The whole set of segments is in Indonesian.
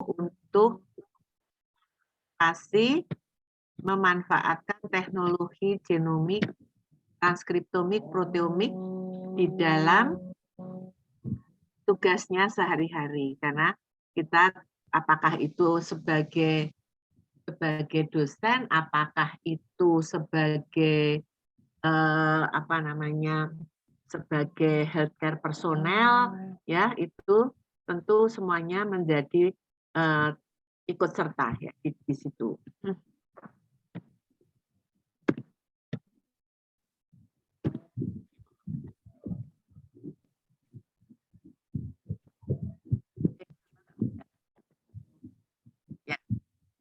untuk memanfaatkan teknologi genomik, transkriptomik, proteomik di dalam tugasnya sehari-hari. Karena kita apakah itu sebagai dosen, apakah itu sebagai sebagai healthcare personel, ya itu tentu semuanya menjadi ikut serta ya di situ. Ya.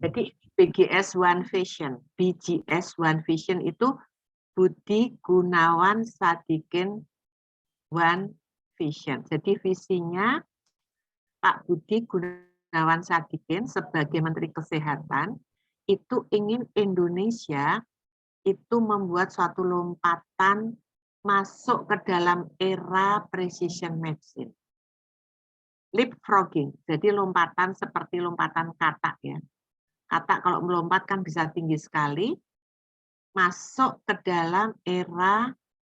Jadi BGS One Vision, BGS One Vision itu Budi Gunawan Sadikin One Vision. Jadi visinya Pak Budi Gunawan Sadikin sebagai Menteri Kesehatan itu ingin Indonesia itu membuat suatu lompatan masuk ke dalam era precision medicine. Leapfrogging, jadi lompatan seperti lompatan katak ya. Katak kalau melompat kan bisa tinggi sekali, masuk ke dalam era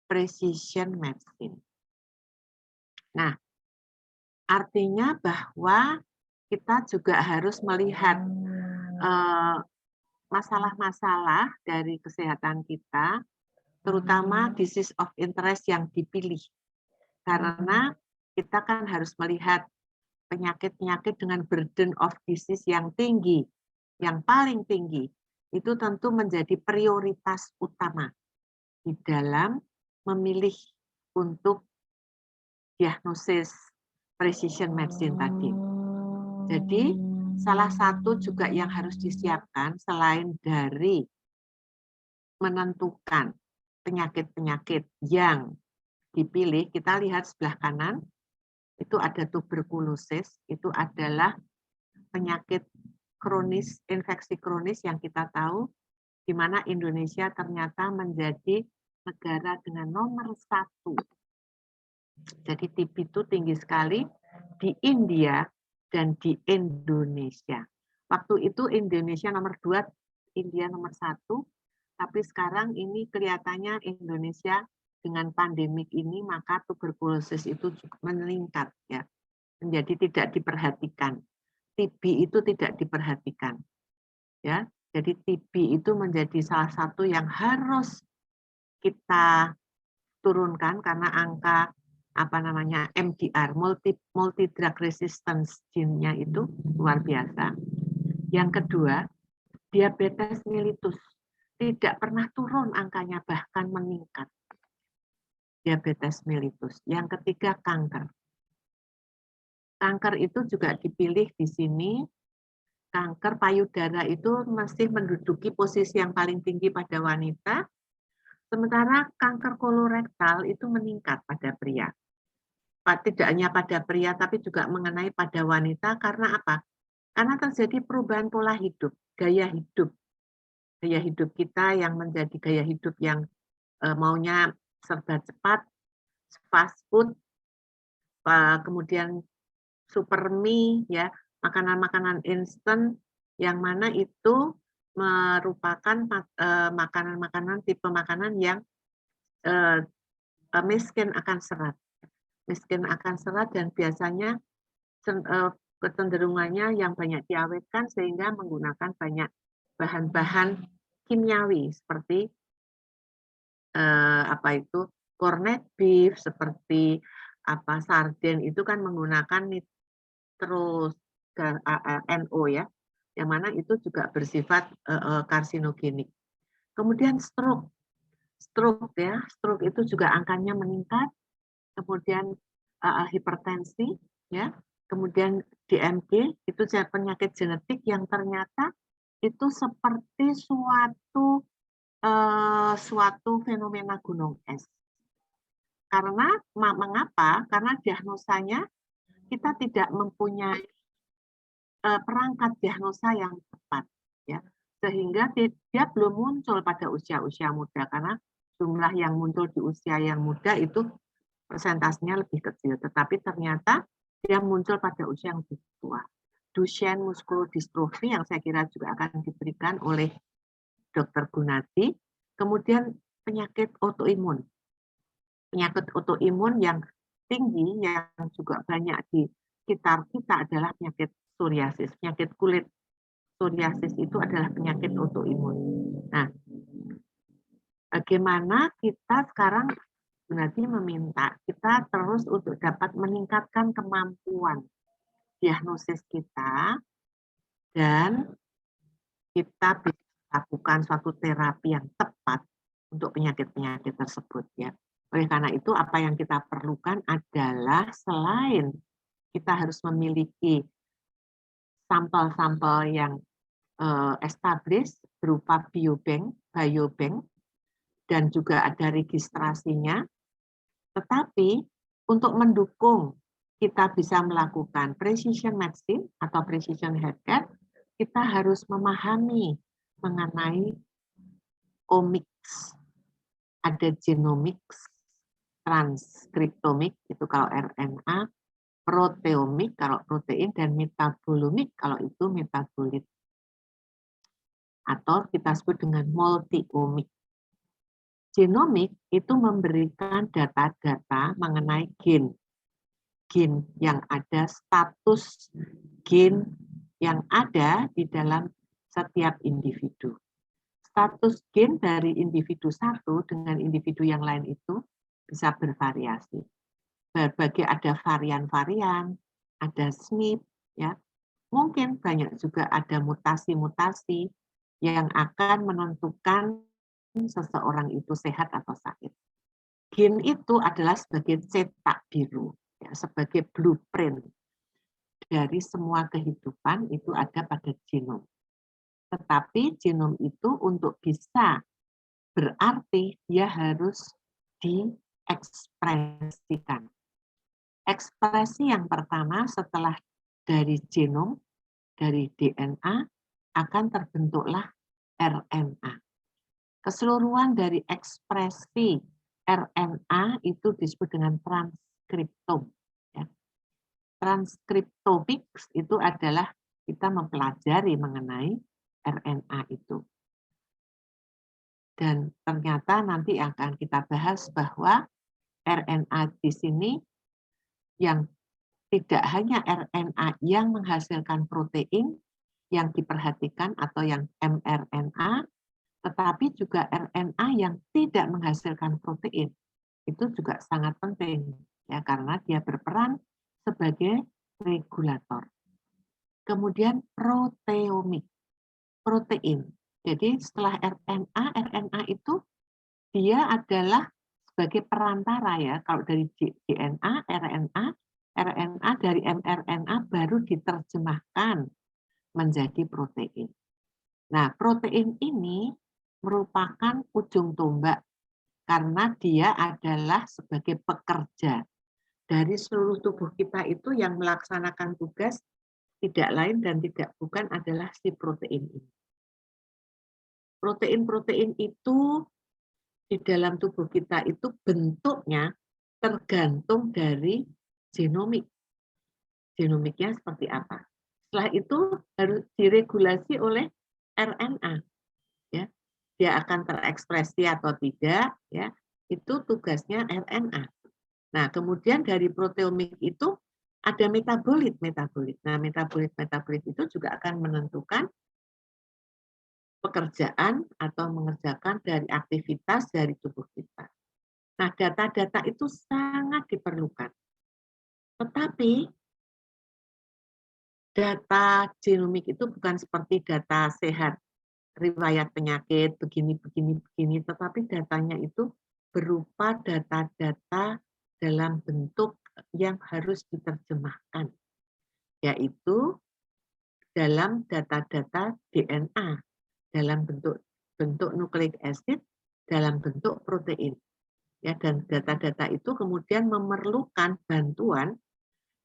precision medicine. Nah, artinya bahwa kita juga harus melihat masalah-masalah dari kesehatan kita, terutama disease of interest yang dipilih. Karena kita kan harus melihat penyakit-penyakit dengan burden of disease yang tinggi, yang paling tinggi, itu tentu menjadi prioritas utama di dalam memilih untuk diagnosis precision medicine tadi. Jadi salah satu juga yang harus disiapkan selain dari menentukan penyakit-penyakit yang dipilih, kita lihat sebelah kanan, itu ada tuberkulosis, itu adalah penyakit kronis, infeksi kronis yang kita tahu, di mana Indonesia ternyata menjadi negara dengan nomor 1. Jadi TB itu tinggi sekali di India dan di Indonesia. Waktu itu Indonesia nomor 2, India nomor 1, tapi sekarang ini kelihatannya Indonesia dengan pandemik ini maka tuberkulosis itu meningkat ya, menjadi tidak diperhatikan. TB itu tidak diperhatikan. Ya, jadi TB itu menjadi salah satu yang harus kita turunkan karena angka MDR, multi drug resistance gene-nya itu luar biasa. Yang kedua, diabetes mellitus tidak pernah turun angkanya, bahkan meningkat. Diabetes mellitus. Yang ketiga, kanker. Kanker itu juga dipilih di sini. Kanker payudara itu masih menduduki posisi yang paling tinggi pada wanita, sementara kanker kolorektal itu meningkat pada pria. Tidak hanya pada pria, tapi juga mengenai pada wanita. Karena apa? Karena terjadi perubahan pola hidup, gaya hidup. Gaya hidup kita yang menjadi gaya hidup yang maunya serba cepat, fast food, kemudian super mie, ya, makanan-makanan instan, yang mana itu merupakan makanan-makanan tipe makanan yang miskin akan serat. Miskin akan serat dan biasanya kecenderungannya yang banyak diawetkan sehingga menggunakan banyak bahan-bahan kimiawi seperti corned beef, seperti sarden itu kan menggunakan nitrous NO ya, yang mana itu juga bersifat karsinogenik. Kemudian stroke ya, stroke itu juga angkanya meningkat. Kemudian hipertensi ya, kemudian DMD itu penyakit genetik yang ternyata itu seperti suatu fenomena gunung es. Karena mengapa? Karena diagnosanya kita tidak mempunyai perangkat diagnosa yang tepat ya, sehingga dia belum muncul pada usia-usia muda, karena jumlah yang muncul di usia yang muda itu persentasenya lebih kecil, tetapi ternyata dia muncul pada usia yang lebih tua. Duchenne muscular dystrophy yang saya kira juga akan diberikan oleh Dr. Gunadi. Kemudian penyakit autoimun. Penyakit autoimun yang tinggi yang juga banyak di sekitar kita adalah penyakit psoriasis. Penyakit kulit psoriasis itu adalah penyakit autoimun. Nah, bagaimana kita sekarang Gunadi meminta kita terus untuk dapat meningkatkan kemampuan diagnosis kita dan kita bisa lakukan suatu terapi yang tepat untuk penyakit-penyakit tersebut ya. Oleh karena itu apa yang kita perlukan adalah selain kita harus memiliki sampel-sampel yang established berupa biobank dan juga ada registrasinya, tetapi untuk mendukung kita bisa melakukan precision medicine atau precision healthcare, kita harus memahami mengenai omics, ada genomics, transkriptomik itu kalau RNA, proteomik kalau protein, dan metabolomic kalau itu metabolit. Atau kita sebut dengan multi-omik. Genomik itu memberikan data-data mengenai gen. Gen yang ada, status gen yang ada di dalam setiap individu. Status gen dari individu satu dengan individu yang lain itu bisa bervariasi. Berbagai ada varian-varian, ada SNP, ya. Mungkin banyak juga ada mutasi-mutasi yang akan menentukan seseorang itu sehat atau sakit. Gen itu adalah sebagai cetak biru, ya, sebagai blueprint dari semua kehidupan itu ada pada genom. Tetapi genom itu untuk bisa berarti dia harus diekspresikan. Ekspresi yang pertama setelah dari genom, dari DNA, akan terbentuklah RNA. Keseluruhan dari ekspresi RNA itu disebut dengan transkriptom. Ya. Transkriptomics itu adalah kita mempelajari mengenai RNA itu. Dan ternyata nanti akan kita bahas bahwa RNA di sini yang tidak hanya RNA yang menghasilkan protein yang diperhatikan atau yang mRNA, tetapi juga RNA yang tidak menghasilkan protein. Itu juga sangat penting ya karena dia berperan sebagai regulator. Kemudian proteomik, protein. Jadi setelah RNA itu dia adalah sebagai perantara ya. Kalau dari DNA, RNA dari mRNA baru diterjemahkan menjadi protein. Nah, protein ini merupakan ujung tombak karena dia adalah sebagai pekerja dari seluruh tubuh kita itu yang melaksanakan tugas tidak lain dan tidak bukan adalah si protein ini. Protein-protein itu di dalam tubuh kita itu bentuknya tergantung dari genomik. Genomiknya seperti apa. Setelah itu harus diregulasi oleh RNA. Ya. Dia akan terekspresi atau tidak, ya. Itu tugasnya RNA. Nah, kemudian dari proteomik itu ada metabolit. Nah, metabolit itu juga akan menentukan pekerjaan atau mengerjakan dari aktivitas dari tubuh kita. Nah, data-data itu sangat diperlukan. Tetapi data genomik itu bukan seperti data sehat, riwayat penyakit, begini, tetapi datanya itu berupa data-data dalam bentuk yang harus diterjemahkan, yaitu dalam data-data DNA, dalam bentuk nucleic acid, dalam bentuk protein. Ya, dan data-data itu kemudian memerlukan bantuan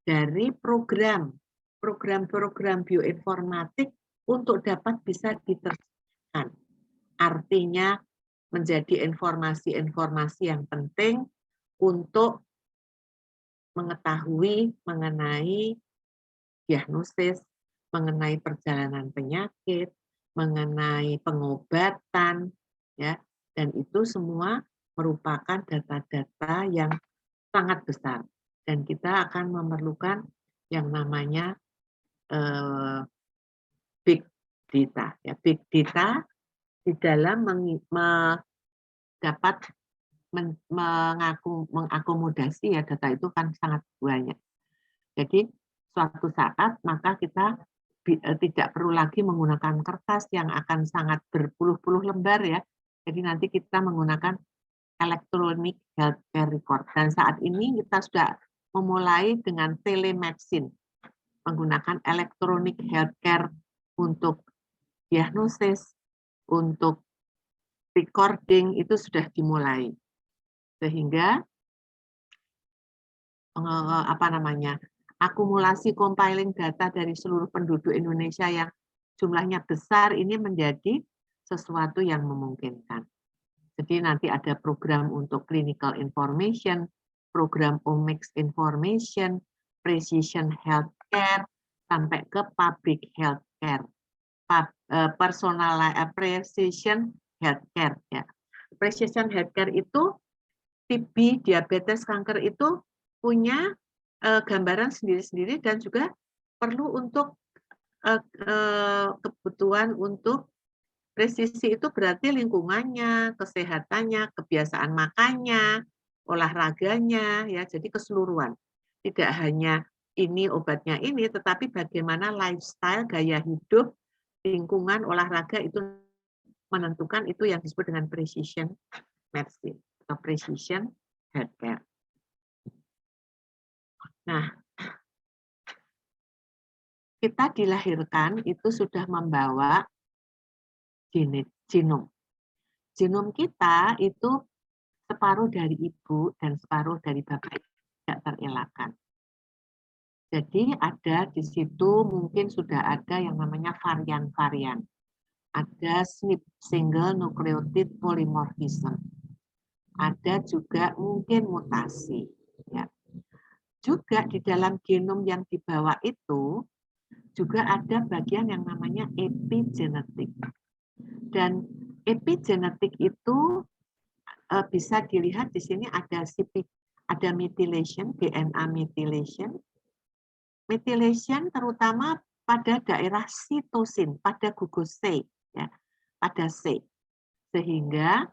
dari program bioinformatik untuk dapat bisa diterjemahkan. Artinya menjadi informasi-informasi yang penting untuk mengetahui mengenai diagnosis, mengenai perjalanan penyakit, mengenai pengobatan, ya, dan itu semua merupakan data-data yang sangat besar. Dan kita akan memerlukan yang namanya big data. Ya, big data di dalam dapat mengakomodasi ya data itu kan sangat banyak. Jadi suatu saat maka kita tidak perlu lagi menggunakan kertas yang akan sangat berpuluh-puluh lembar ya. Jadi nanti kita menggunakan electronic healthcare record. Dan saat ini kita sudah memulai dengan telemedicine, menggunakan electronic healthcare untuk diagnosis, untuk recording itu sudah dimulai. Sehingga akumulasi compiling data dari seluruh penduduk Indonesia yang jumlahnya besar ini menjadi sesuatu yang memungkinkan. Jadi nanti ada program untuk clinical information, program omics information, precision healthcare, sampai ke public healthcare, precision healthcare. Ya. Precision healthcare itu TB, diabetes, kanker itu punya gambaran sendiri-sendiri dan juga perlu untuk kebutuhan untuk presisi itu berarti lingkungannya, kesehatannya, kebiasaan makannya, olahraganya, ya jadi keseluruhan. Tidak hanya ini obatnya ini, tetapi bagaimana lifestyle, gaya hidup, lingkungan, olahraga itu menentukan itu yang disebut dengan precision medicine atau precision healthcare. Nah, kita dilahirkan itu sudah membawa genom. Genom kita itu separuh dari ibu dan separuh dari bapak, tidak terelakkan. Jadi ada di situ mungkin sudah ada yang namanya varian-varian. Ada SNP, single nucleotide polymorphism. Ada juga mungkin mutasi. Ya. Juga di dalam genom yang dibawa itu juga ada bagian yang namanya epigenetik. Dan epigenetik itu bisa dilihat di sini ada methylation, DNA methylation. Methylation terutama pada daerah sitosin, pada gugus C, ya, pada C. Sehingga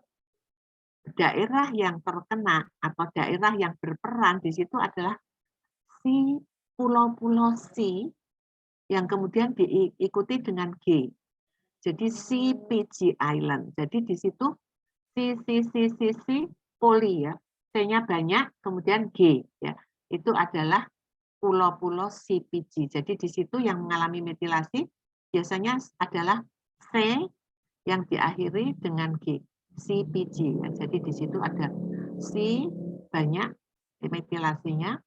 daerah yang terkena atau daerah yang berperan di situ adalah si pulau-pulau C yang kemudian diikuti dengan G. Jadi CPG Island. Jadi di situ C poli ya. C-nya banyak, kemudian G ya. Itu adalah pulau-pulau CPG. Jadi di situ yang mengalami metilasi biasanya adalah C yang diakhiri dengan G. CPG ya. Jadi di situ ada C banyak metilasinya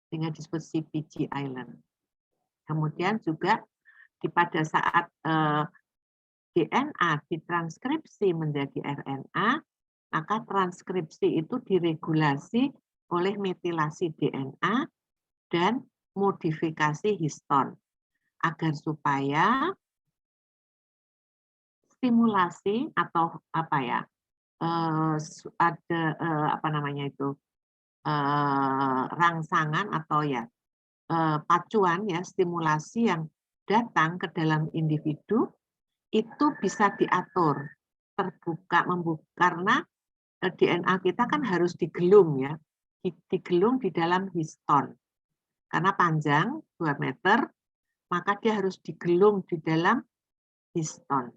sehingga disebut CPG Island. Kemudian juga pada saat DNA ditranskripsi menjadi RNA, maka transkripsi itu diregulasi oleh metilasi DNA dan modifikasi histon agar supaya stimulasi atau apa ya ada apa namanya itu rangsangan atau ya pacuan ya stimulasi yang datang ke dalam individu itu bisa diatur terbuka membuka karena DNA kita kan harus digelung ya digelung di dalam histon karena panjang 2 meter maka dia harus digelung di dalam histon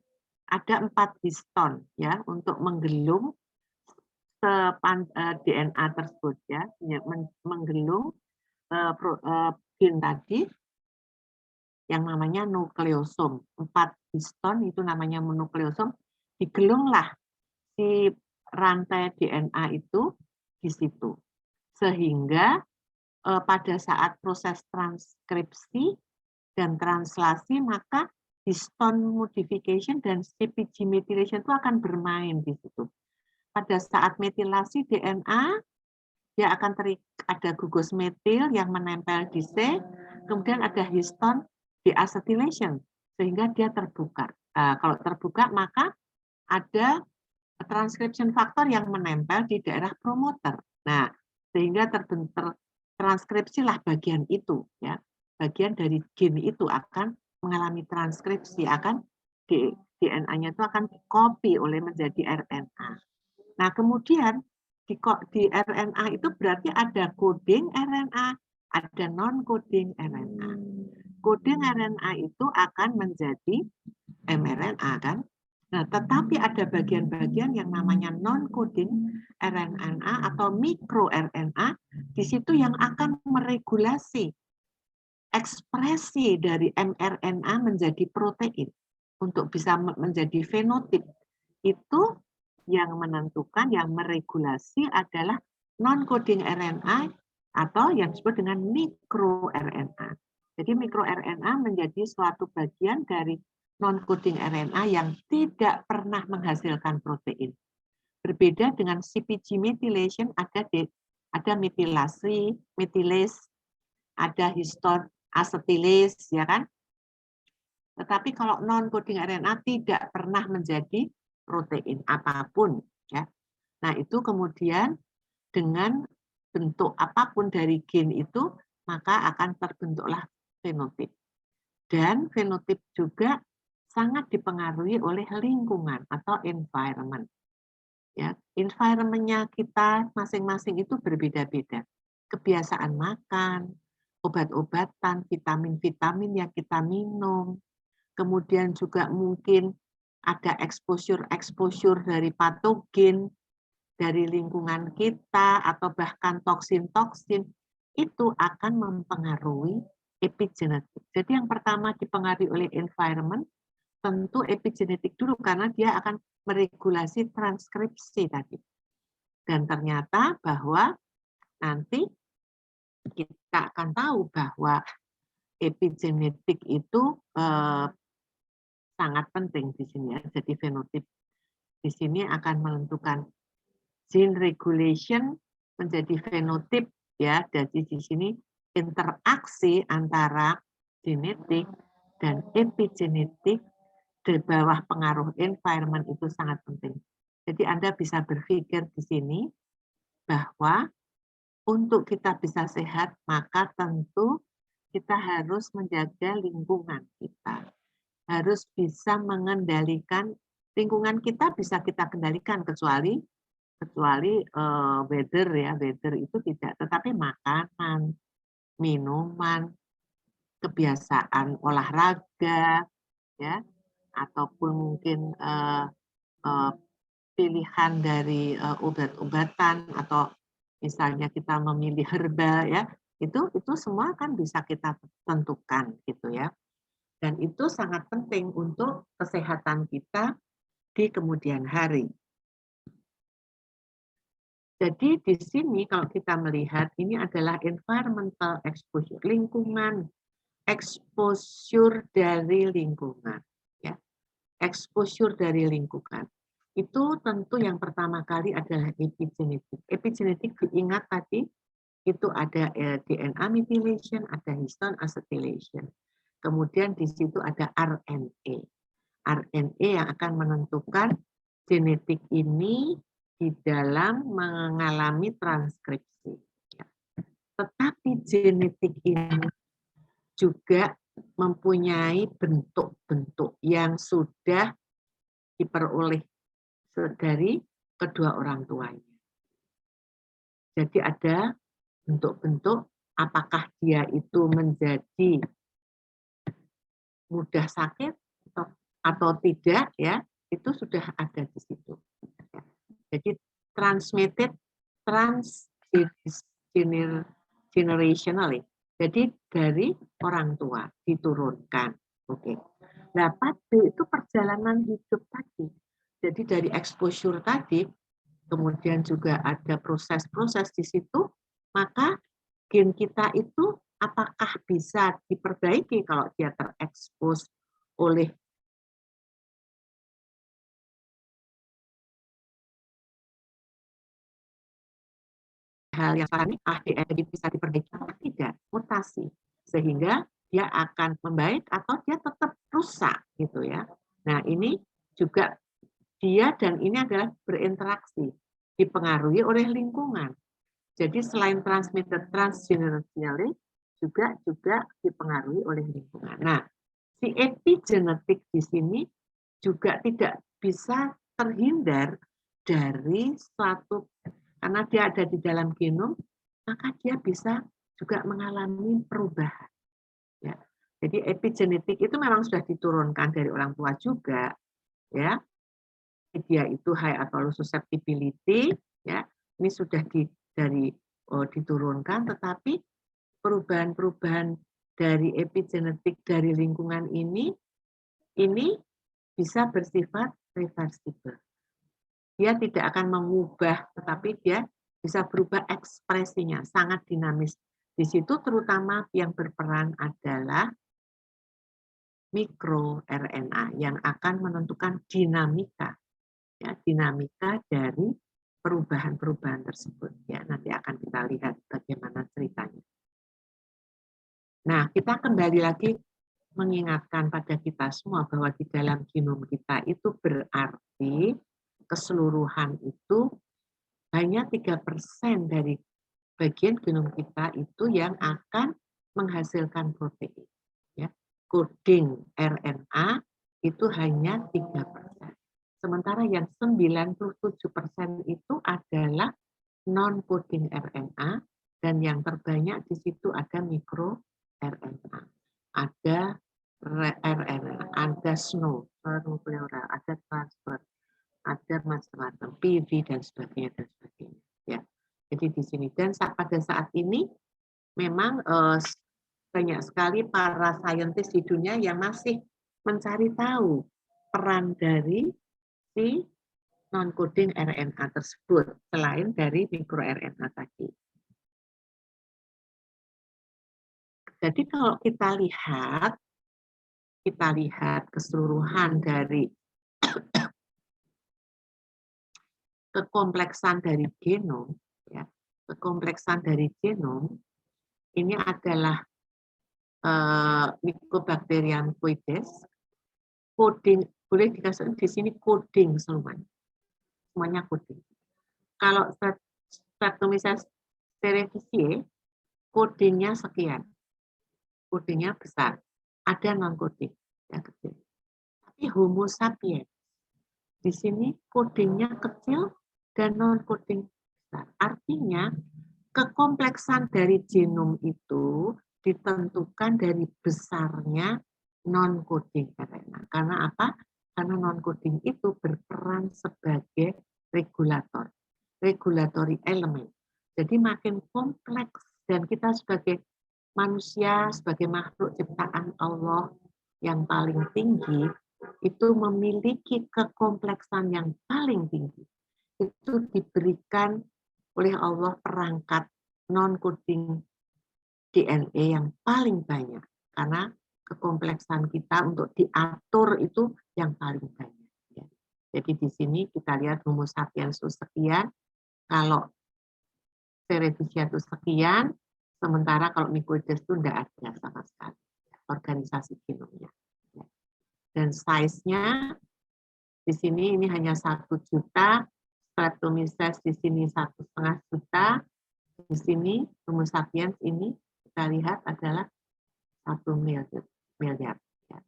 ada 4 histon ya untuk menggelung DNA tersebut ya menggelung gen tadi yang namanya nukleosom. 4 histon itu namanya nukleosom. Digelunglah si rantai DNA itu di situ. Sehingga pada saat proses transkripsi dan translasi maka histon modification dan CpG methylation itu akan bermain di situ. Pada saat metilasi DNA dia akan ada gugus metil yang menempel di C, kemudian ada histon deacetylation sehingga dia terbuka. Kalau terbuka maka ada transcription factor yang menempel di daerah promoter. Nah, sehingga terbentuk transkripsilah bagian itu, ya. Bagian dari gen itu akan mengalami transkripsi, akan DNA-nya itu akan di-copy oleh menjadi RNA. Nah, kemudian di RNA itu berarti ada coding RNA, ada non-coding RNA. Coding RNA itu akan menjadi mRNA kan. Nah, tetapi ada bagian-bagian yang namanya non-coding RNA atau mikro-RNA, di situ yang akan meregulasi ekspresi dari mRNA menjadi protein untuk bisa menjadi fenotip. Itu yang menentukan, yang meregulasi adalah non-coding RNA atau yang disebut dengan mikro-RNA. Jadi mikro-RNA menjadi suatu bagian dari non-coding RNA yang tidak pernah menghasilkan protein. Berbeda dengan CpG methylation, ada metilasi, methylis, ada histone acetylase, ya kan? Tetapi kalau non-coding RNA tidak pernah menjadi protein apapun, ya. Nah, itu kemudian dengan bentuk apapun dari gen itu, maka akan terbentuklah fenotip. Dan fenotip juga sangat dipengaruhi oleh lingkungan atau environment. Ya, environment-nya kita masing-masing itu berbeda-beda. Kebiasaan makan, obat-obatan, vitamin-vitamin yang kita minum, kemudian juga mungkin ada exposure dari patogen dari lingkungan kita atau bahkan toksin-toksin, itu akan mempengaruhi epigenetik. Jadi yang pertama dipengaruhi oleh environment, tentu epigenetik dulu karena dia akan meregulasi transkripsi tadi. Dan ternyata bahwa nanti kita akan tahu bahwa epigenetik itu sangat penting di sini ya. Jadi fenotip di sini akan menentukan gene regulation menjadi fenotip ya. Jadi di sini interaksi antara genetik dan epigenetik di bawah pengaruh environment itu sangat penting. Jadi Anda bisa berpikir di sini bahwa untuk kita bisa sehat, maka tentu kita harus menjaga lingkungan kita. Harus bisa mengendalikan lingkungan kita, bisa kita kendalikan kecuali weather ya, weather itu tidak. Tetapi makanan, minuman, kebiasaan olahraga, ya, ataupun mungkin pilihan dari obat-obatan atau misalnya kita memilih herbal ya, itu semua kan bisa kita tentukan gitu ya. Dan itu sangat penting untuk kesehatan kita di kemudian hari. Jadi di sini kalau kita melihat ini adalah environmental exposure, lingkungan, exposure dari lingkungan, ya, exposure dari lingkungan. Itu tentu yang pertama kali adalah epigenetik. Epigenetik diingat tadi itu ada DNA methylation, ada histone acetylation. Kemudian di situ ada RNA. RNA yang akan menentukan genetik ini di dalam mengalami transkripsi. Tetapi genetik ini juga mempunyai bentuk-bentuk yang sudah diperoleh dari kedua orang tuanya. Jadi ada bentuk-bentuk apakah dia itu menjadi mudah sakit atau tidak ya, itu sudah ada di situ. Jadi transmitted transgenerationally. Jadi dari orang tua diturunkan. Oke. Nah, itu perjalanan hidup tadi. Jadi dari exposure tadi, kemudian juga ada proses-proses di situ, maka gen kita itu apakah bisa diperbaiki kalau dia terekspos oleh hal yang saat ini bisa diperbaiki atau tidak, mutasi, sehingga dia akan membaik atau dia tetap rusak gitu ya. Nah, ini juga dia dan ini adalah berinteraksi, dipengaruhi oleh lingkungan. Jadi selain transmitted transgenerationally juga dipengaruhi oleh lingkungan. Nah, si epigenetik di sini juga tidak bisa terhindar dari suatu, karena dia ada di dalam genom, maka dia bisa juga mengalami perubahan. Ya. Jadi epigenetik itu memang sudah diturunkan dari orang tua juga, ya. Dia itu high atau low susceptibility, ya. Ini sudah diturunkan, tetapi perubahan-perubahan dari epigenetik dari lingkungan ini bisa bersifat reversible. Dia tidak akan mengubah, tetapi dia bisa berubah ekspresinya, sangat dinamis. Di situ terutama yang berperan adalah mikroRNA yang akan menentukan dinamika, ya, dinamika dari perubahan-perubahan tersebut. Ya, nanti akan kita lihat bagaimana ceritanya. Nah, kita kembali lagi mengingatkan pada kita semua bahwa di dalam genom kita itu berarti keseluruhan itu hanya 3% dari bagian genom kita itu yang akan menghasilkan protein. Ya. Coding RNA itu hanya 3%. Sementara yang 97% itu adalah non-coding RNA dan yang terbanyak di situ ada mikroRNA. Ada RNA, ada SNO, ada transfer, ada macam-macam, PV dan sebagainya dan sebagainya. Ya. Jadi di sini dan pada saat ini memang banyak sekali para saintis di dunia yang masih mencari tahu peran dari si non-coding RNA tersebut selain dari mikroRNA tadi. Jadi kalau kita lihat keseluruhan dari kekompleksan dari genom, ya, kekompleksan dari genom ini adalah Mycobacterium coides, coding boleh dikasih di sini coding semuanya coding. Kalau Streptomyces cerevisiae, codingnya sekian, codingnya besar, ada non coding yang kecil. Tapi Homo sapiens di sini codingnya kecil dan non coding besar. Artinya kekompleksan dari genom itu ditentukan dari besarnya non-coding RNA. Karena apa? Karena non-coding itu berperan sebagai regulator, regulatory element. Jadi makin kompleks dan kita sebagai manusia, sebagai makhluk ciptaan Allah yang paling tinggi, itu memiliki kekompleksan yang paling tinggi. Itu diberikan oleh Allah perangkat non-coding DNA yang paling banyak. Karena kekompleksan kita untuk diatur itu yang paling banyak. Ya. Jadi di sini kita lihat Homo sapiens itu sekian, kalau Cerevisia itu sekian, sementara kalau Mycoides itu tidak ada sama sekali organisasi genomnya. Ya. Dan size-nya di sini ini hanya 1 juta, Streptomyces di sini 1,5 juta, di sini Homo sapiens ini kita lihat adalah 1 miliar, ya.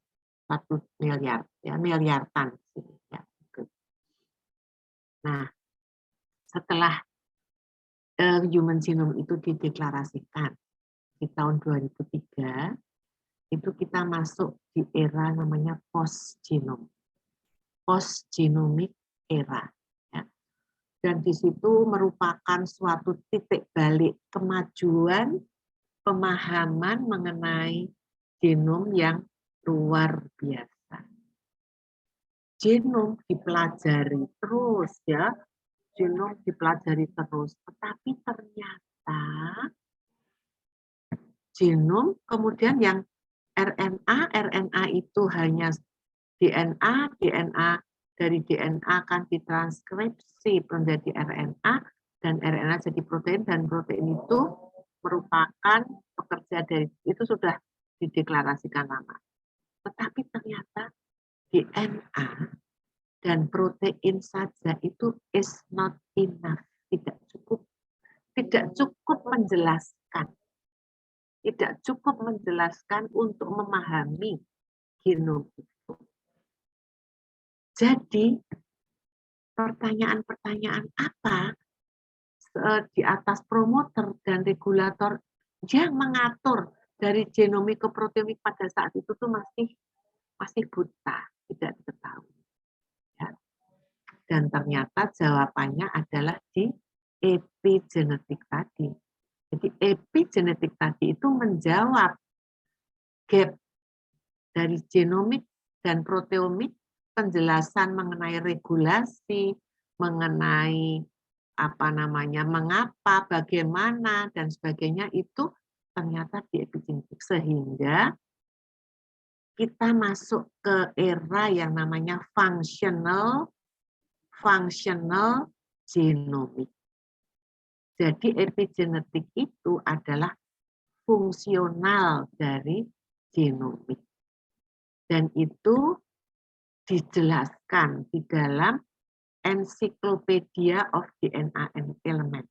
1 miliar, ya, miliaran. Ya. Nah, setelah human genome itu dideklarasikan di tahun 2003, itu kita masuk di era namanya post-genome, post-genomic era. Ya. Dan di situ merupakan suatu titik balik kemajuan pemahaman mengenai genom yang luar biasa. Genom dipelajari terus, ya, genom dipelajari terus, tetapi ternyata genom kemudian yang RNA itu hanya DNA dari DNA akan ditranskripsi menjadi RNA dan RNA jadi protein dan protein itu merupakan pekerja dari itu sudah dideklarasikan lama. Tetapi ternyata DNA dan protein saja itu is not enough, tidak cukup menjelaskan. Tidak cukup menjelaskan untuk memahami genom itu. Jadi, pertanyaan-pertanyaan apa di atas promoter dan regulator yang mengatur dari genomik ke proteomik pada saat itu tuh masih buta, tidak diketahui. Ya. Dan ternyata jawabannya adalah di epigenetik tadi. Jadi epigenetik tadi itu menjawab gap dari genomik dan proteomik, penjelasan mengenai regulasi, mengenai mengapa, bagaimana, dan sebagainya itu ternyata di epigenetik. Sehingga kita masuk ke era yang namanya functional genomic. Jadi epigenetik itu adalah fungsional dari genomik. Dan itu dijelaskan di dalam Encyclopedia of DNA Element.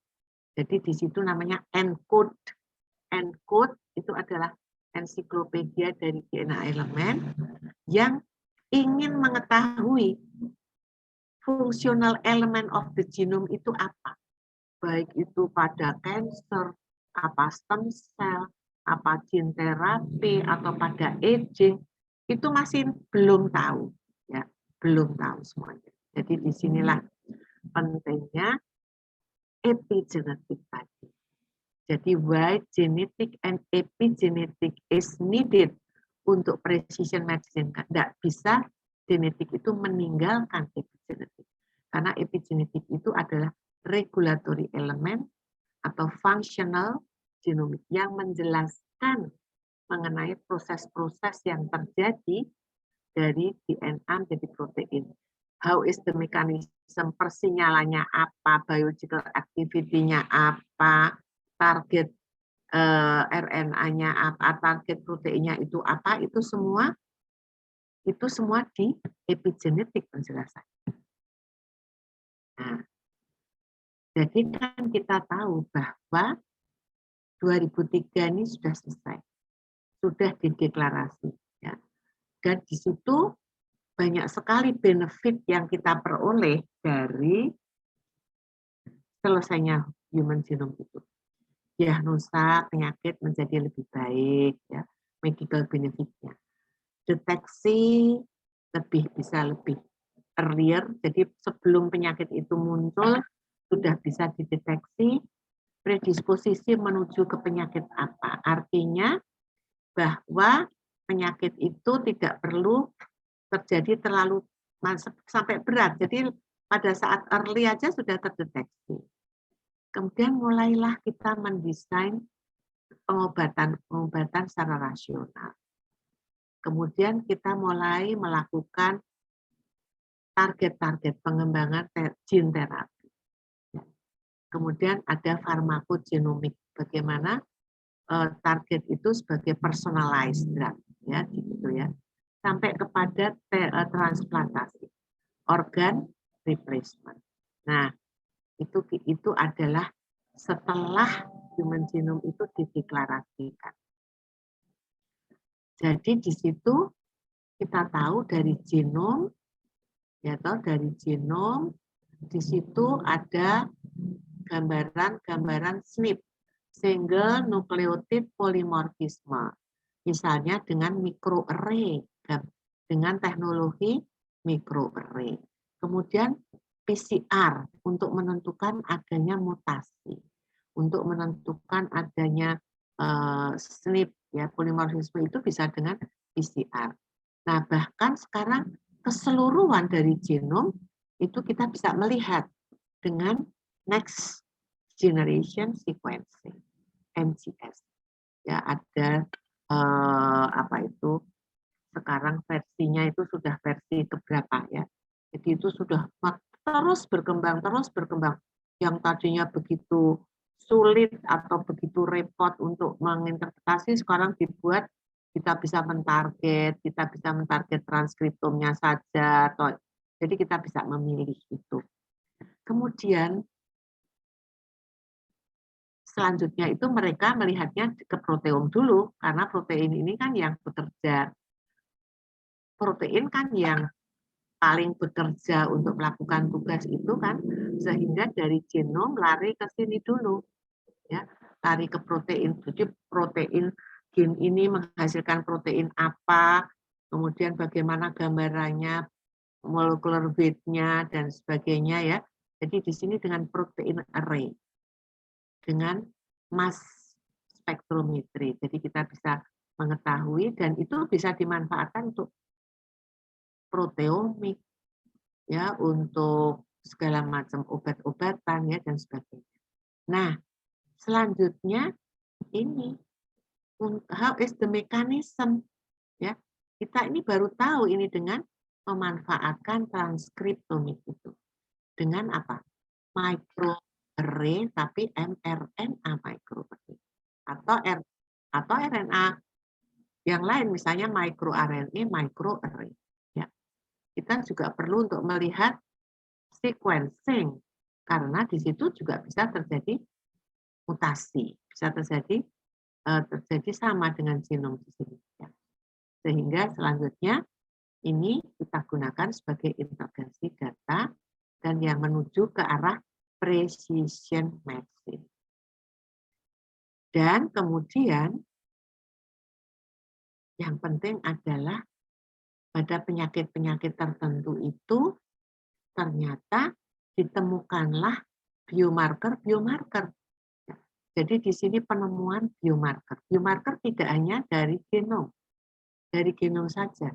Jadi di situ namanya ENCODE. ENCODE itu adalah ensiklopedia dari DNA elemen yang ingin mengetahui fungsional element of the genome itu apa. Baik itu pada cancer, apa stem cell, apa gene therapy, atau pada aging, itu masih belum tahu. Ya, belum tahu semuanya. Jadi disinilah pentingnya epigenetik tadi. Jadi why genetic and epigenetic is needed untuk precision medicine. Tidak bisa genetik itu meninggalkan epigenetik. Karena epigenetik itu adalah regulatory element atau functional genomic yang menjelaskan mengenai proses-proses yang terjadi dari DNA menjadi protein. How is the mechanism, persinyalannya apa, biological activity-nya apa, target RNA-nya apa, target proteinnya itu apa, itu semua di epigenetik penjelasannya. Nah, jadi kan kita tahu bahwa 2003 ini sudah selesai, sudah dideklarasi. Ya. Dan di situ banyak sekali benefit yang kita peroleh dari selesainya human genome itu. Diagnosa penyakit menjadi lebih baik, ya, medical benefit-nya. Deteksi bisa lebih earlier, jadi sebelum penyakit itu muncul sudah bisa dideteksi predisposisi menuju ke penyakit apa. Artinya bahwa penyakit itu tidak perlu terjadi terlalu sampai berat. Jadi pada saat early aja sudah terdeteksi. Kemudian mulailah kita mendesain pengobatan secara rasional. Kemudian kita mulai melakukan target-target pengembangan gene terapi. Kemudian ada farmakogenomik, bagaimana target itu sebagai personalized drug, ya, gitu ya, sampai kepada transplantasi, organ replacement. Nah, itu adalah setelah human genome itu dideklarasikan. Jadi di situ kita tahu dari genom, ya toh, dari genom di situ ada gambaran SNP, single nucleotide polymorphisme, misalnya dengan microarray, dengan teknologi microarray. Kemudian PCR untuk menentukan adanya mutasi, untuk menentukan adanya SNP, ya, polimorfisme itu bisa dengan PCR. Nah, bahkan sekarang keseluruhan dari genom itu kita bisa melihat dengan next generation sequencing, NGS. Ya, ada sekarang versinya itu sudah versi keberapa, ya. Jadi itu sudah terus berkembang. Yang tadinya begitu sulit atau begitu repot untuk menginterpretasi, sekarang dibuat kita bisa mentarget transkriptomnya saja, atau jadi kita bisa memilih itu. Kemudian selanjutnya itu mereka melihatnya ke proteom dulu, karena protein ini kan yang bekerja. Protein kan yang paling bekerja untuk melakukan tugas itu kan, sehingga dari genom lari ke sini dulu, ya, lari ke protein. Jadi protein gen ini menghasilkan protein apa, kemudian bagaimana gambarannya, molecular weight-nya dan sebagainya ya. Jadi di sini dengan protein array, dengan mass spektrometri. Jadi kita bisa mengetahui dan itu bisa dimanfaatkan untuk proteomik, ya, untuk segala macam obat-obatan ya dan sebagainya. Nah, selanjutnya ini how is the mechanism, ya. Kita ini baru tahu ini dengan memanfaatkan transkriptomik itu. Dengan apa? Microarray tapi mRNA microarray atau RNA yang lain, misalnya microRNA microarray, ya. Kita juga perlu untuk melihat sequencing, karena di situ juga bisa terjadi mutasi, bisa terjadi sama dengan genom di sini. Ya. Sehingga selanjutnya ini kita gunakan sebagai integrasi data dan yang menuju ke arah precision medicine. Dan kemudian yang penting adalah pada penyakit-penyakit tertentu itu ternyata ditemukanlah biomarker-biomarker. Jadi di sini penemuan biomarker. Biomarker tidak hanya dari genom saja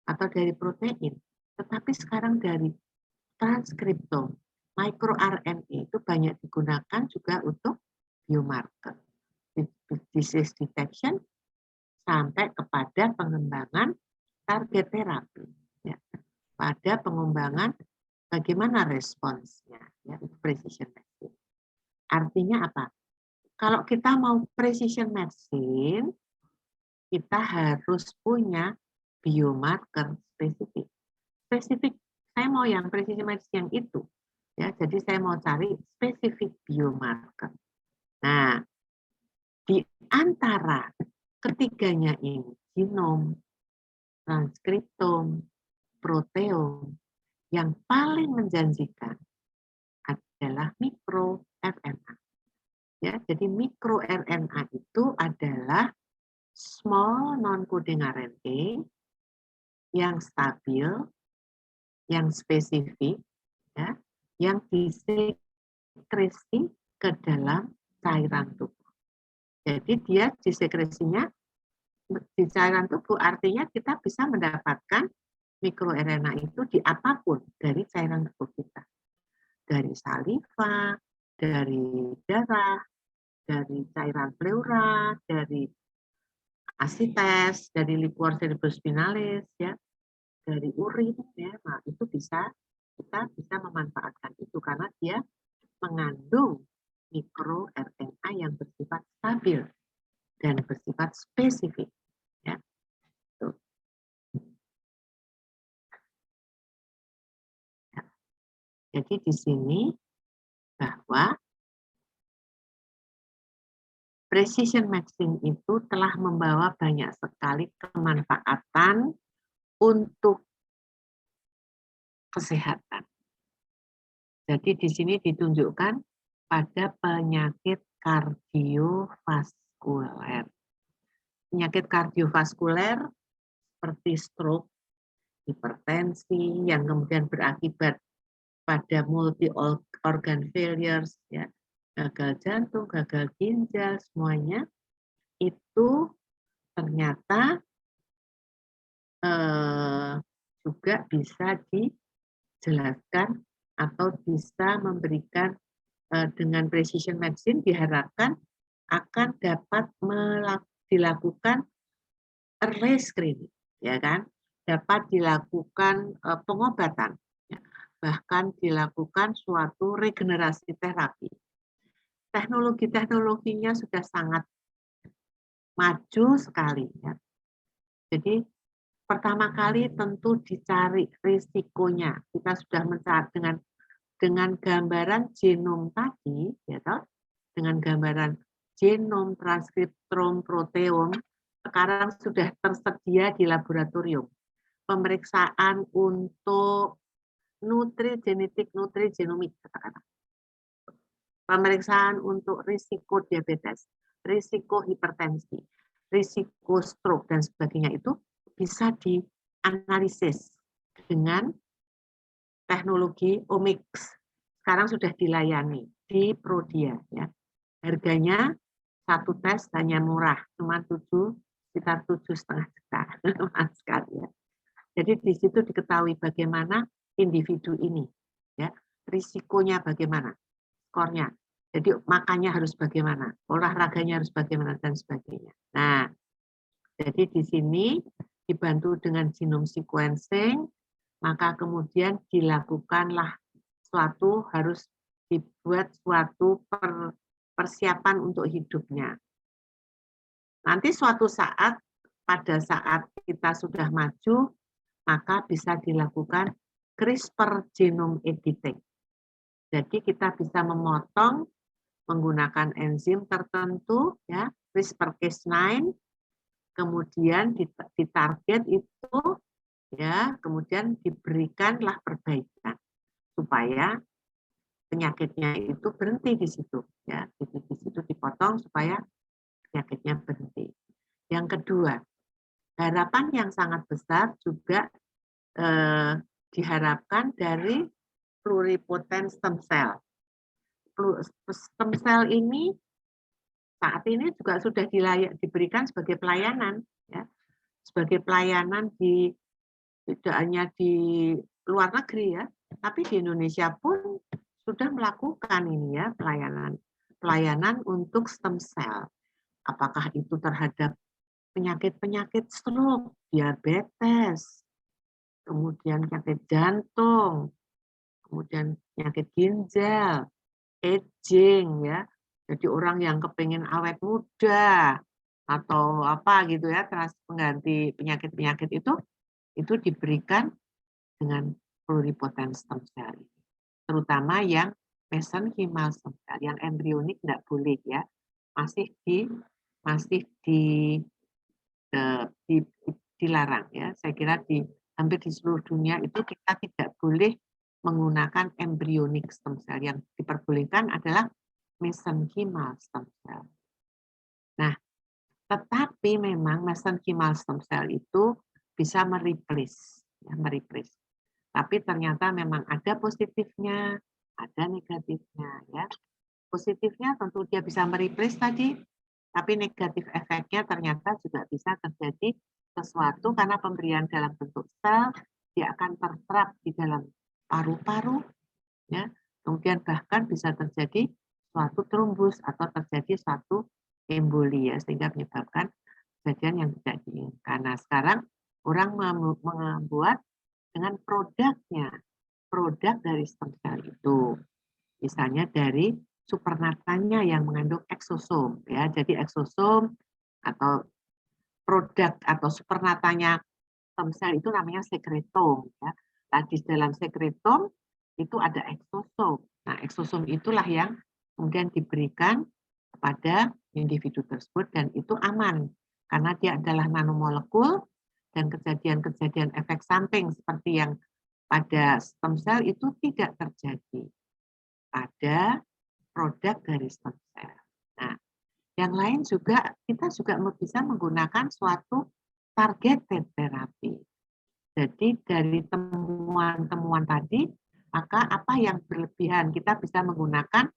atau dari protein, tetapi sekarang dari transkriptom, microRNA itu banyak digunakan juga untuk biomarker, disease detection sampai kepada pengembangan target terapi, ya, pada pengembangan bagaimana responsnya, ya, precision medicine. Artinya apa? Kalau kita mau precision medicine, kita harus punya biomarker spesifik. Saya mau yang precision medicine yang itu. Ya, jadi saya mau cari spesifik biomarker. Nah, di antara ketiganya ini, genom, transkriptom, proteom, yang paling menjanjikan adalah mikroRNA. Ya, jadi mikroRNA itu adalah small non-coding RNA yang stabil, yang spesifik, ya, yang disekresi ke dalam cairan tubuh. Jadi dia disekresinya di cairan tubuh, artinya kita bisa mendapatkan mikroRNA itu di apapun dari cairan tubuh kita. Dari saliva, dari darah, dari cairan pleura, dari asites, dari liquor cerebrospinalis, ya, dari urin, ya, nah itu kita bisa memanfaatkan itu karena dia mengandung mikroRNA yang bersifat stabil dan bersifat spesifik, ya. Tuh. Ya. Jadi di sini bahwa precision medicine itu telah membawa banyak sekali kemanfaatan untuk kesehatan. Jadi di sini ditunjukkan pada penyakit kardiovaskuler. Penyakit kardiovaskuler seperti stroke, hipertensi, yang kemudian berakibat pada multi organ failures, ya, gagal jantung, gagal ginjal, semuanya itu ternyata juga bisa dijelaskan atau bisa memberikan dengan precision medicine diharapkan akan dapat dilakukan early screening, ya kan, dapat dilakukan pengobatan, ya, bahkan dilakukan suatu regenerasi terapi. Teknologi-teknologinya sudah sangat maju sekali, ya. Jadi pertama kali tentu dicari risikonya. Kita sudah mencari dengan gambaran genom tadi, ya toh, dengan gambaran genom, transkriptom, proteom, sekarang sudah tersedia di laboratorium. Pemeriksaan untuk nutrigenetik, nutrigenomik, katakanlah. Pemeriksaan untuk risiko diabetes, risiko hipertensi, risiko stroke, dan sebagainya itu bisa dianalisis dengan teknologi omics. Sekarang sudah dilayani di Prodia. Ya. Harganya satu tes hanya murah, cuma sekitar 7,5 juta. Sekali, ya. Jadi di situ diketahui bagaimana individu ini, ya, risikonya bagaimana, skornya. Jadi makannya harus bagaimana, olahraganya harus bagaimana, dan sebagainya. Nah, jadi di sini dibantu dengan genome sequencing, maka kemudian dilakukanlah harus dibuat suatu persiapan untuk hidupnya. Nanti suatu saat, pada saat kita sudah maju, maka bisa dilakukan CRISPR genome editing. Jadi kita bisa memotong menggunakan enzim tertentu, ya, CRISPR-Cas9, kemudian ditarget itu, ya, kemudian diberikanlah perbaikan supaya penyakitnya itu berhenti di situ, ya, di situ dipotong supaya penyakitnya berhenti. Yang kedua, harapan yang sangat besar juga diharapkan dari pluripotent stem cell. Stem cell ini saat ini juga sudah diberikan sebagai pelayanan, ya, sebagai pelayanan tidak hanya di luar negeri, ya, tapi di Indonesia pun sudah melakukan ini, ya, pelayanan untuk stem cell. Apakah itu terhadap penyakit-penyakit stroke, diabetes, kemudian penyakit jantung, kemudian penyakit ginjal, aging, ya. Jadi orang yang kepengen awet muda atau apa gitu, ya, pengganti penyakit-penyakit itu diberikan dengan pluripotent stem cell, terutama yang mesenchymal stem cell, yang embrionik tidak boleh, ya, masih dilarang, ya. Saya kira hampir di seluruh dunia itu kita tidak boleh menggunakan embryonic stem cell. Yang diperbolehkan adalah mesenchymal stem cell. Nah, tetapi memang mesenchymal stem cell itu bisa mereplace, ya, mereplace. Tapi ternyata memang ada positifnya, ada negatifnya, ya. Positifnya tentu dia bisa mereplace tadi, tapi negatif efeknya ternyata juga bisa terjadi sesuatu karena pemberian dalam bentuk sel, dia akan terserap di dalam paru-paru, ya. Kemudian bahkan bisa terjadi suatu trombus atau terjadi suatu emboli, ya, sehingga menyebabkan kejadian yang tidak diinginkan. Nah, sekarang orang membuat dengan produk dari stem cell itu, misalnya dari supernatanya yang mengandung eksosom, ya. Jadi eksosom atau produk atau supernatanya stem cell itu namanya sekretom, ya. Nah, di dalam sekretom itu ada eksosom. Nah, eksosom itulah yang kemudian diberikan kepada individu tersebut dan itu aman karena dia adalah nanomolekul dan kejadian-kejadian efek samping seperti yang pada stem cell itu tidak terjadi pada produk dari stem cell. Nah, yang lain juga kita juga bisa menggunakan suatu targeted therapy. Jadi dari temuan-temuan tadi, maka apa yang berlebihan kita bisa menggunakan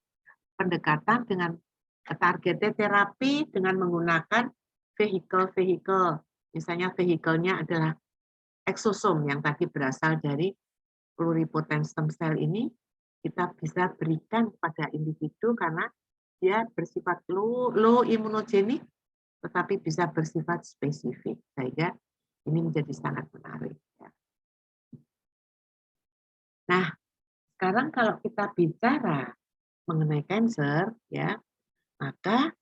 pendekatan dengan targeted therapy dengan menggunakan vehikel-vehikel. Misalnya vehikelnya adalah eksosom yang tadi berasal dari pluripotent stem cell ini, kita bisa berikan pada individu karena dia bersifat low imunogenik, tetapi bisa bersifat spesifik. Sehingga ini menjadi sangat menarik. Nah, sekarang kalau kita bicara mengenai cancer, ya, maka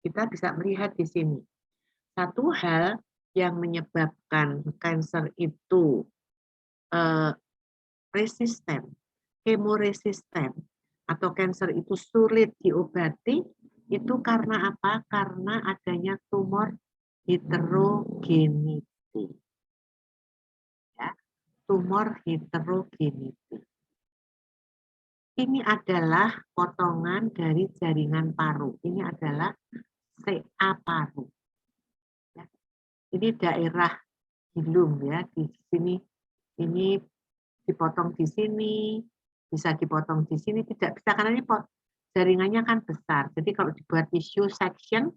kita bisa melihat di sini. Satu hal yang menyebabkan kanker itu resisten, kemoresisten, atau kanker itu sulit diobati, itu karena apa? Karena adanya tumor heterogeniti. Ya, tumor heterogeniti. Ini adalah potongan dari jaringan paru. Ini adalah CA paru. Ya. Ini daerah hilum ya, di sini ini dipotong di sini, bisa dipotong di sini, tidak bisa karena ini jaringannya kan besar. Jadi kalau dibuat tissue section,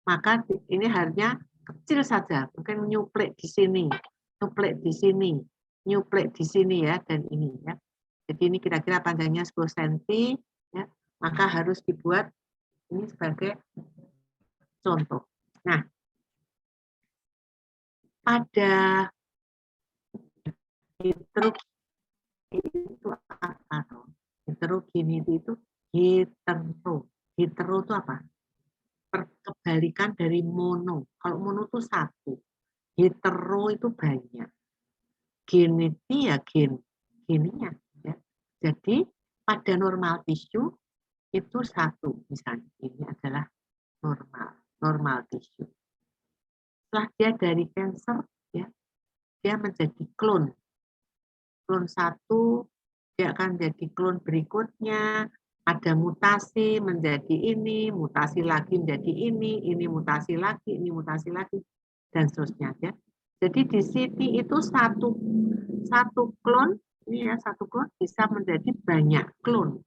maka ini harusnya kecil saja, mungkin nyuplek di sini, nyuplek di sini, nyuplek di sini ya, dan ini ya. Jadi ini kira-kira panjangnya 10 cm, ya, maka harus dibuat ini sebagai contoh. Nah, pada heterogeniti itu apa? Heterogeniti itu hetero. Hetero itu apa? Kebalikan dari mono. Kalau mono itu satu. Hetero itu banyak. Geneti ya geninya. Ya. Jadi pada normal tisu itu satu misalnya. Ini adalah normal tisu. Setelah dia dari kanker, ya, dia menjadi klon. Klon satu, dia akan jadi klon berikutnya, ada mutasi menjadi ini, mutasi lagi menjadi ini mutasi lagi, ini mutasi lagi, dan seterusnya. Ya. Jadi di sini itu satu klon, ini ya satu klon bisa menjadi banyak klon.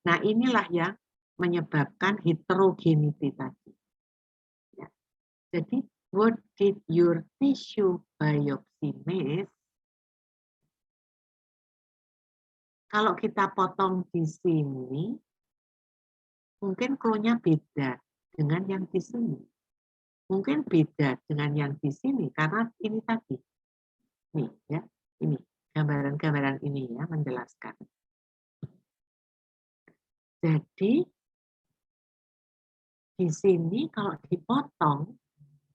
Nah inilah yang menyebabkan heterogeniti tadi. Ya. Jadi what did your tissue biopsy miss? Kalau kita potong di sini, mungkin klonnya beda dengan yang di sini. Mungkin beda dengan yang di sini karena ini tadi. Nih ya, ini gambaran-gambaran ini ya menjelaskan. Jadi di sini kalau dipotong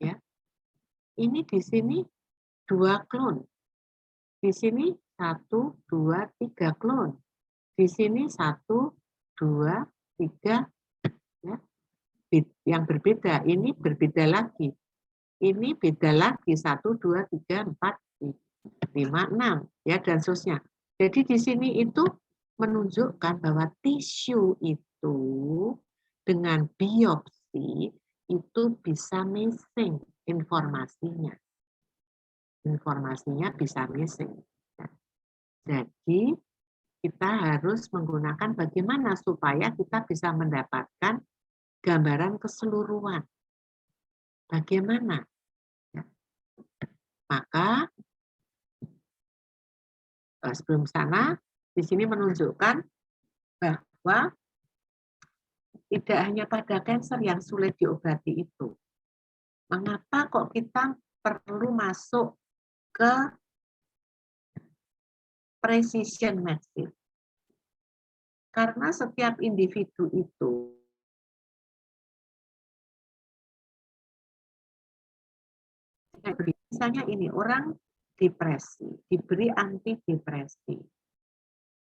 ya, ini di sini 2 klon. Di sini 1, 2, 3 klon. Di sini 1, 2, 3 ya. Yang berbeda, ini berbeda lagi. Ini beda lagi 1, 2, 3, 4, 5, 6 ya dan seterusnya. Jadi di sini itu menunjukkan bahwa tisu itu dengan biopsi itu bisa missing informasinya. Informasinya bisa missing. Jadi kita harus menggunakan bagaimana supaya kita bisa mendapatkan gambaran keseluruhan. Bagaimana? Ya. Maka sebelum sana, di sini menunjukkan bahwa tidak hanya pada kanker yang sulit diobati itu. Mengapa kok kita perlu masuk ke precision medicine? Karena setiap individu itu misalnya ini orang depresi, diberi antidepresi.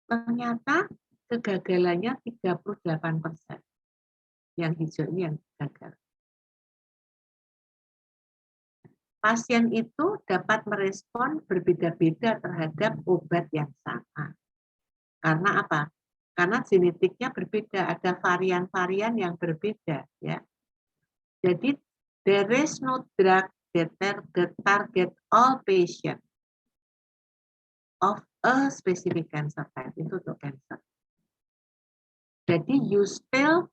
Ternyata kegagalannya 38%. Yang hijau ini yang gagal. Pasien itu dapat merespon berbeda-beda terhadap obat yang sama. Karena apa? Karena genetiknya berbeda, ada varian-varian yang berbeda, ya. Jadi there is no drug that target all patients of a specific cancer type, itu untuk cancer. Jadi you still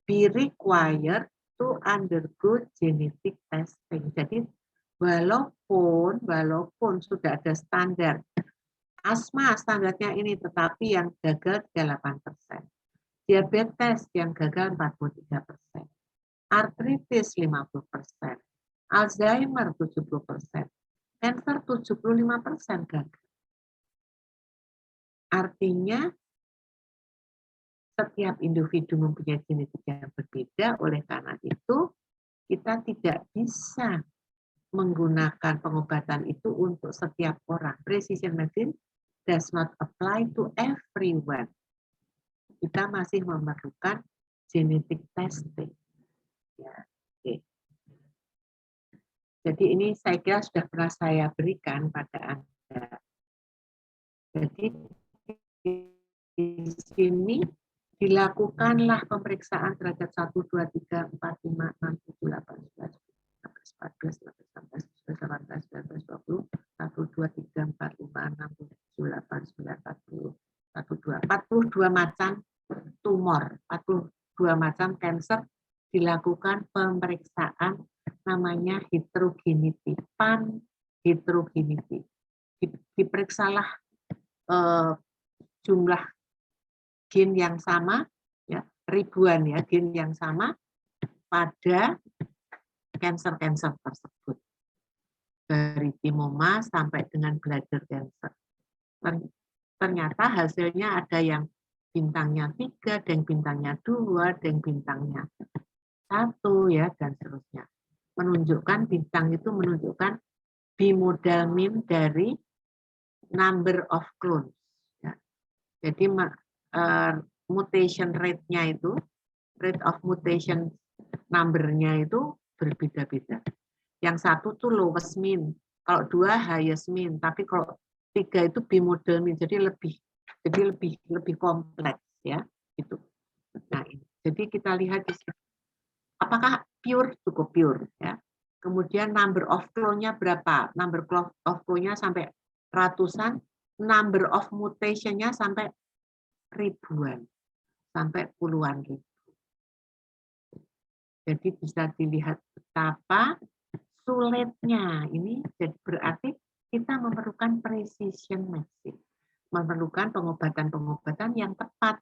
be required to undergo genetic testing. Jadi walaupun sudah ada standar asma standarnya ini, tetapi yang gagal 38%. Diabetes yang gagal 43%. Artritis 50%. Alzheimer 70%. Kanker 75% gagal. Artinya setiap individu mempunyai genetik yang berbeda, oleh karena itu kita tidak bisa menggunakan pengobatan itu untuk setiap orang. Precision medicine does not apply to everyone. Kita masih memerlukan genetic testing. Ya, oke. Jadi ini saya kira sudah pernah saya berikan pada Anda. Jadi di sini dilakukanlah pemeriksaan terhadap 1, 2, 3, 4, 5, 6, 7, 8, 9, 14, 15, 16, 17, 18, 19, 20, 1, 2, 3, 4, 5, 6, 7, 8, 9, 40, 42 macam tumor, 42 macam kanker dilakukan pemeriksaan namanya heterogeneity, pan-heterogeneity. Diperiksalah jumlah gen yang sama, ya, ribuan ya gen yang sama pada kanker-kanker tersebut, dari timoma sampai dengan bladder cancer. Ternyata hasilnya ada yang bintangnya 3, dan bintangnya 2, dan bintangnya 1, ya, dan seterusnya. Menunjukkan bintang itu menunjukkan bimodal mean dari number of clones. Ya. Jadi mutation rate-nya itu, rate of mutation number-nya itu berbeda-beda. Yang satu tuh lowest mean, kalau 2 highest mean, tapi kalau 3 itu bimodal mean, jadi lebih kompleks, ya, gitu. Nah, jadi kita lihat di sini, apakah pure, cukup pure, ya. Kemudian number of clone-nya berapa? Number of clone-nya sampai ratusan, number of mutation-nya sampai ribuan, sampai puluhan ribu. Jadi bisa dilihat betapa sulitnya ini, jadi berarti kita memerlukan precision medicine, memerlukan pengobatan-pengobatan yang tepat.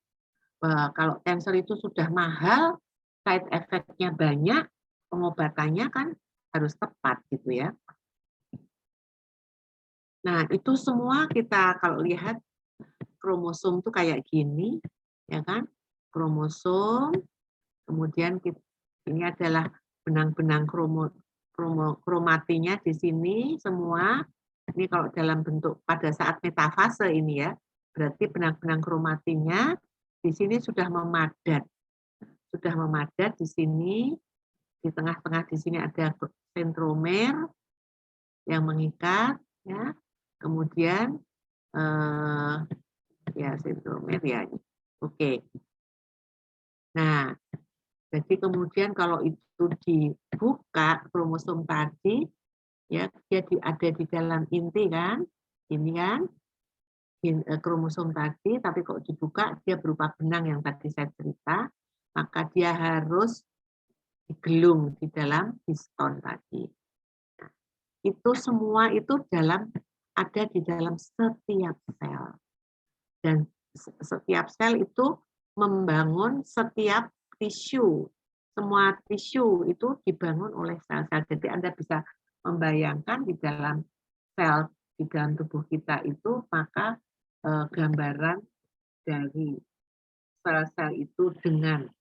Kalau kanker itu sudah mahal, side effect-nya banyak, pengobatannya kan harus tepat gitu ya. Nah, itu semua kita kalau lihat kromosom tuh kayak gini, ya kan? Kromosom, kemudian ini adalah benang-benang kromatinya di sini semua. Ini kalau dalam bentuk pada saat metafase ini ya, berarti benang-benang kromatinya di sini sudah memadat. Sudah memadat di sini, di tengah-tengah di sini ada sentromer yang mengikat, ya. Kemudian ya sentromer ya. Oke. Nah, jadi kemudian kalau itu dibuka kromosom tadi, ya dia ada di dalam inti kan, ini kan kromosom tadi, tapi kalau dibuka dia berupa benang yang tadi saya cerita, maka dia harus digelung di dalam histon tadi. Nah, itu semua itu ada di dalam setiap sel, dan setiap sel itu membangun setiap tisu. Semua tisu itu dibangun oleh sel-sel. Jadi Anda bisa membayangkan di dalam sel di dalam tubuh kita itu, maka gambaran dari sel-sel itu dengan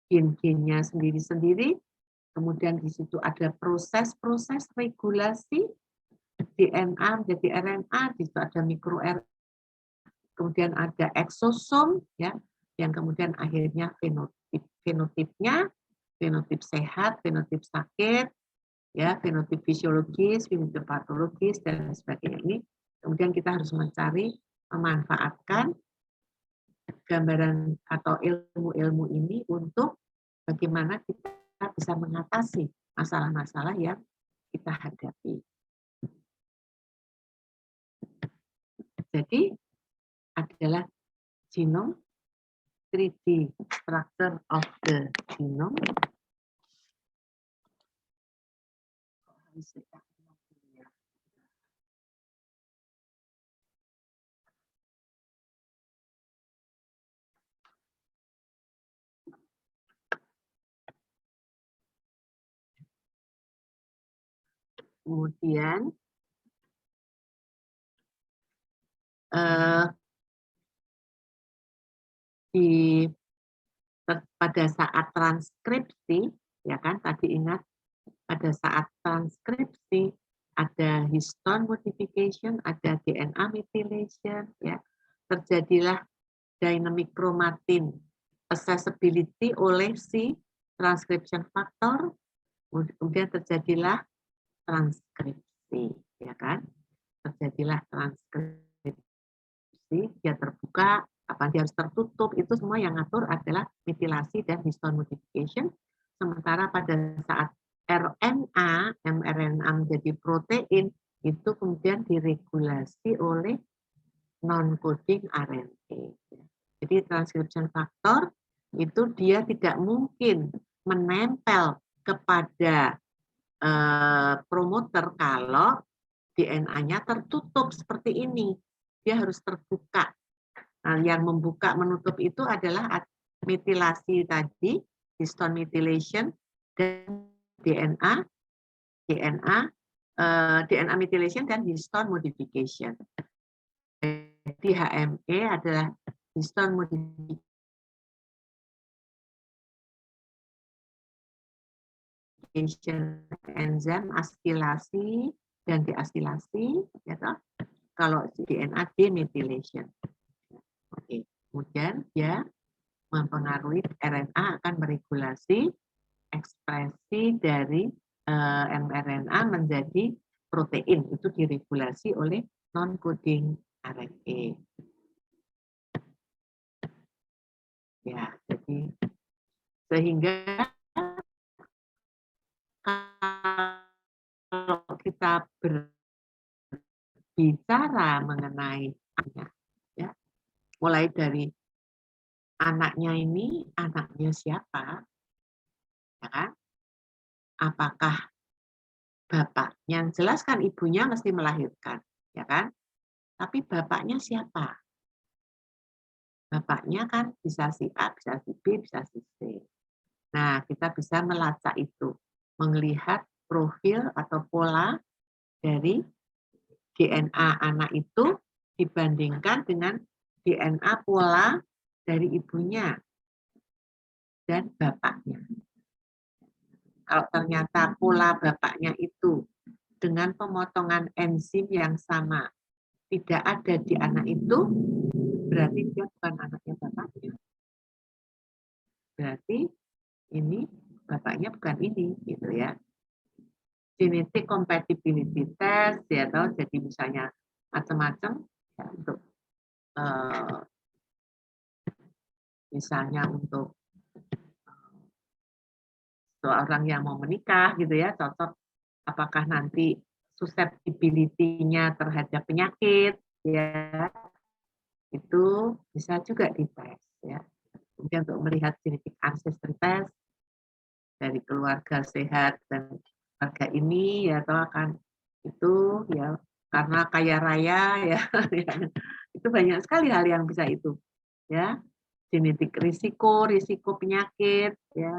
gen-gennya sendiri-sendiri. Kemudian di situ ada proses-proses regulasi DNA menjadi RNA, di situ ada mikro-RNA, kemudian ada eksosom, ya, yang kemudian akhirnya fenotipnya, fenotip sehat, fenotip sakit, ya, fenotip fisiologis, fenotip patologis, dan sebagainya. Ini kemudian kita harus memanfaatkan gambaran atau ilmu-ilmu ini untuk bagaimana kita bisa mengatasi masalah-masalah yang kita hadapi. Jadi adalah genome, 3D structure of the genome. Kemudian pada saat transkripsi, ya kan, tadi ingat pada saat transkripsi ada histone modification, ada DNA methylation, ya, terjadilah dynamic chromatin accessibility oleh si transcription factor, kemudian terjadilah transkripsi, ya kan? Terjadilah transkripsi, dia terbuka, kapan dia harus tertutup, itu semua yang ngatur adalah metilasi dan histone modification. Sementara pada saat RNA, mRNA menjadi protein, itu kemudian diregulasi oleh non-coding RNA. Jadi transcription factor itu dia tidak mungkin menempel kepada promoter kalau DNA-nya tertutup seperti ini. Dia harus terbuka. Nah, yang membuka menutup itu adalah metilasi tadi, histone methylation, dan DNA methylation dan histone modification. Jadi HME adalah histone modification enzim askilasi dan deaskilasi, ya toh? Kalau DNA demethylation. Oke. Kemudian dia mempengaruhi RNA akan meregulasi ekspresi dari mRNA menjadi protein, itu diregulasi oleh non-coding RNA. Ya, jadi sehingga kalau kita berbicara mengenai anak, ya, mulai dari anaknya ini, anaknya siapa, ya kan? Apakah bapaknya? Jelas kan ibunya mesti melahirkan, ya kan? Tapi bapaknya siapa? Bapaknya kan bisa si A, bisa si B, bisa si C. Nah, kita bisa melacak itu, melihat profil atau pola dari DNA anak itu dibandingkan dengan DNA pola dari ibunya dan bapaknya. Kalau ternyata pola bapaknya itu dengan pemotongan enzim yang sama tidak ada di anak itu, berarti dia bukan anaknya bapaknya. Berarti ini bapaknya bukan ini, gitu ya. Genetic compatibility test, ya tahu, jadi misalnya macam-macam ya, untuk misalnya untuk seorang yang mau menikah gitu ya, cocok apakah nanti susceptibility-nya terhadap penyakit ya, itu bisa juga dites ya. Kemudian untuk melihat genetic ancestry test dari keluarga sehat dan keluarga ini ya, atau akan itu ya karena kaya raya ya, itu banyak sekali hal yang bisa itu ya, genetik risiko penyakit ya,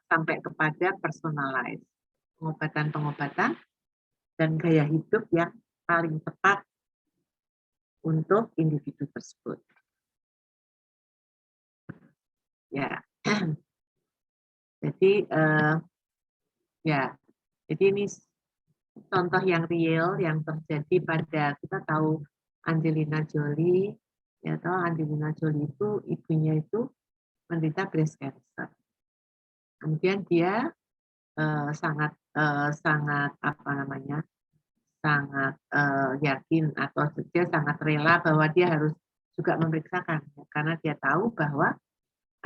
sampai kepada personalized pengobatan dan gaya hidup yang paling tepat untuk individu tersebut. Ya, jadi jadi ini contoh yang real yang terjadi pada, kita tahu Angelina Jolie, ya tahu Angelina Jolie itu ibunya itu menderita breast cancer. Kemudian dia sangat apa namanya, sangat yakin atau dia sangat rela bahwa dia harus juga memeriksakan karena dia tahu bahwa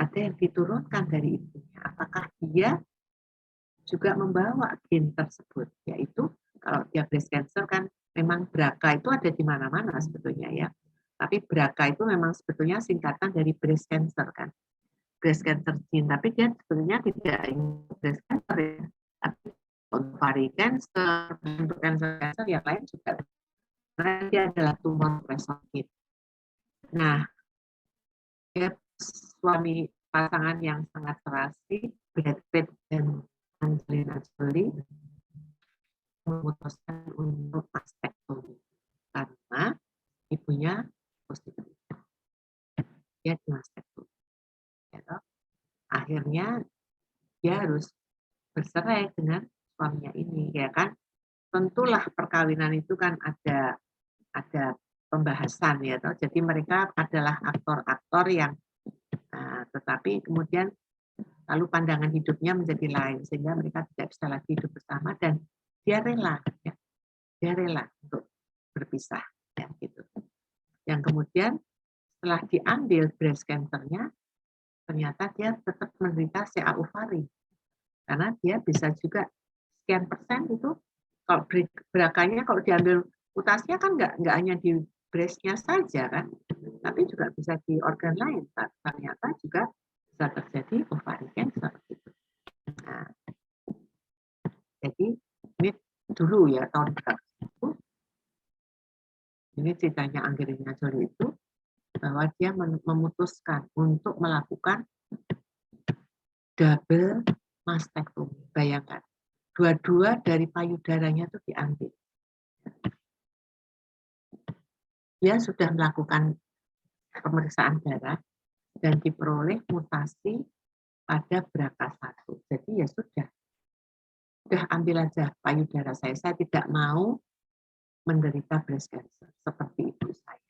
ada yang diturunkan dari ibunya. Apakah dia juga membawa gen tersebut, yaitu kalau dia breast cancer kan memang BRCA itu ada di mana-mana sebetulnya ya. Tapi BRCA itu memang sebetulnya singkatan dari breast cancer kan. Breast cancer gene, tapi dia sebetulnya tidak breast cancer ya. Tapi ovary cancer, untuk cancer yang lain juga. Karena dia adalah tumor prostat. Nah, dia suami pasangan yang sangat serasi, Brad Pitt dan Angelina Jolie, memutuskan untuk mastektomi karena ibunya positif. Dia mastektomi. Ya, akhirnya dia harus bercerai dengan suaminya ini, ya kan? Tentulah perkawinan itu kan ada pembahasan ya, toh. Jadi mereka adalah aktor-aktor yang tetapi kemudian lalu pandangan hidupnya menjadi lain sehingga mereka tidak bisa lagi hidup bersama dan dia rela ya, dia rela untuk berpisah ya gitu. Yang kemudian setelah diambil breast cancer-nya ternyata dia tetap menderita CA ovari karena dia bisa juga sekian persen itu kalau BRCA-nya kalau diambil mutasinya kan nggak hanya di breast-nya saja kan, tapi juga bisa di organ lain. Ternyata juga bisa terjadi ovarian cancer gitu. Nah, jadi ini dulu ya tahun 2000 ini ceritanya Angelina Jolie itu bahwa dia memutuskan untuk melakukan double mastektomi. Bayangkan, dua-dua dari payudaranya itu diambil. Dia sudah melakukan pemeriksaan darah dan diperoleh mutasi pada BRCA1. Jadi ya sudah ambil aja payudara saya tidak mau menderita breast cancer seperti ibu saya.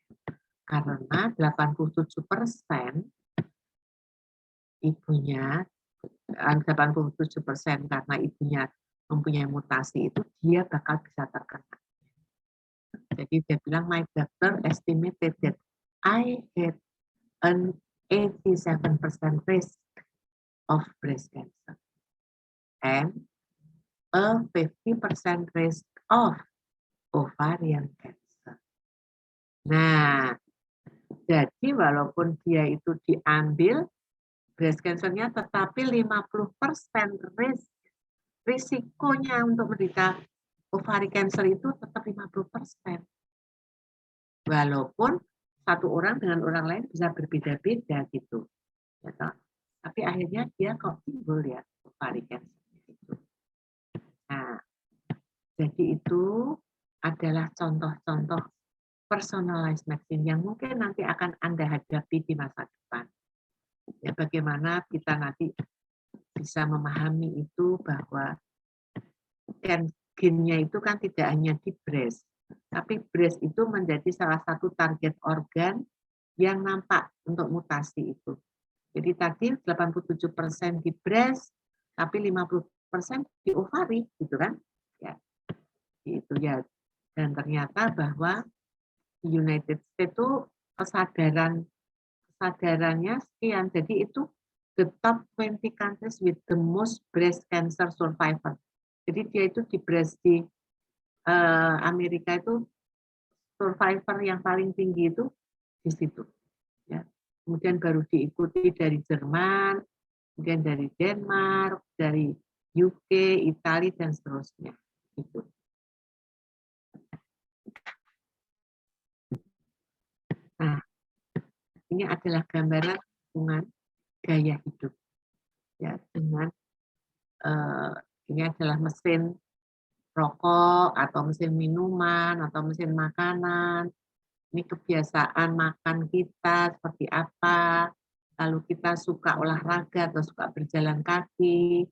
Karena 87% ibunya, 87% karena ibunya mempunyai mutasi itu dia bakal bisa terkena. Jadi dia bilang, my doctor estimated that I had an 87% risk of breast cancer and a 50% risk of ovarian cancer. Nah, jadi walaupun dia itu diambil breast cancer-nya tetapi 50% risikonya untuk menderita ovarian cancer itu tetap 50%. Walaupun satu orang dengan orang lain bisa berbeda-beda gitu. Ya, tapi akhirnya dia kok timbul ya ovarian cancer itu. Nah, jadi itu adalah contoh-contoh personalized medicine yang mungkin nanti akan Anda hadapi di masa depan. Ya, bagaimana kita nanti bisa memahami itu bahwa gennya itu kan tidak hanya di breast, tapi breast itu menjadi salah satu target organ yang nampak untuk mutasi itu. Jadi tadi 87% di breast, tapi 50% di ovari, gitu kan? Ya, itu ya. Dan ternyata bahwa di United States itu kesadarannya sekian. Jadi itu the top 20 countries with the most breast cancer survivor. Jadi dia itu di breast di Amerika itu survivor yang paling tinggi itu di situ. Ya. Kemudian baru diikuti dari Jerman, kemudian dari Denmark, dari UK, Italia dan seterusnya. Gitu. Nah, ini adalah gambaran hubungan gaya hidup ya dengan ini adalah mesin rokok atau mesin minuman atau mesin makanan. Ini kebiasaan makan kita seperti apa, lalu kita suka olahraga atau suka berjalan kaki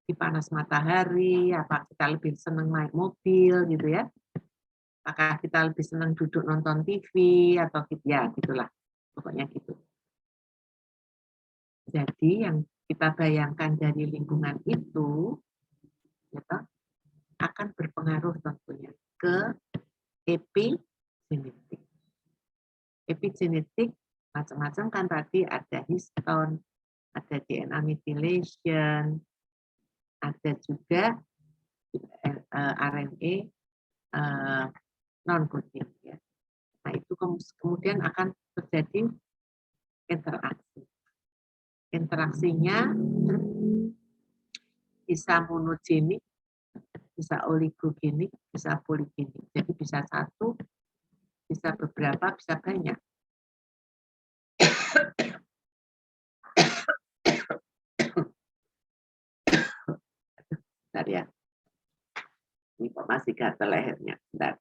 di panas matahari, apa kita lebih senang naik mobil gitu ya, apakah kita lebih senang duduk nonton TV atau ya gitulah, pokoknya gitu. Jadi yang kita bayangkan dari lingkungan itu ya, akan berpengaruh tentunya ke epigenetik. Epigenetik macam-macam kan tadi ada histone, ada DNA methylation, ada juga RNA non-coding. Ya. Nah itu kemudian akan terjadi interaksi. Interaksinya bisa monogenik, bisa oligogenik, bisa poligenik. Jadi bisa satu, bisa beberapa, bisa banyak. Bentar ya. Ini kok masih gatal lehernya. Bentar.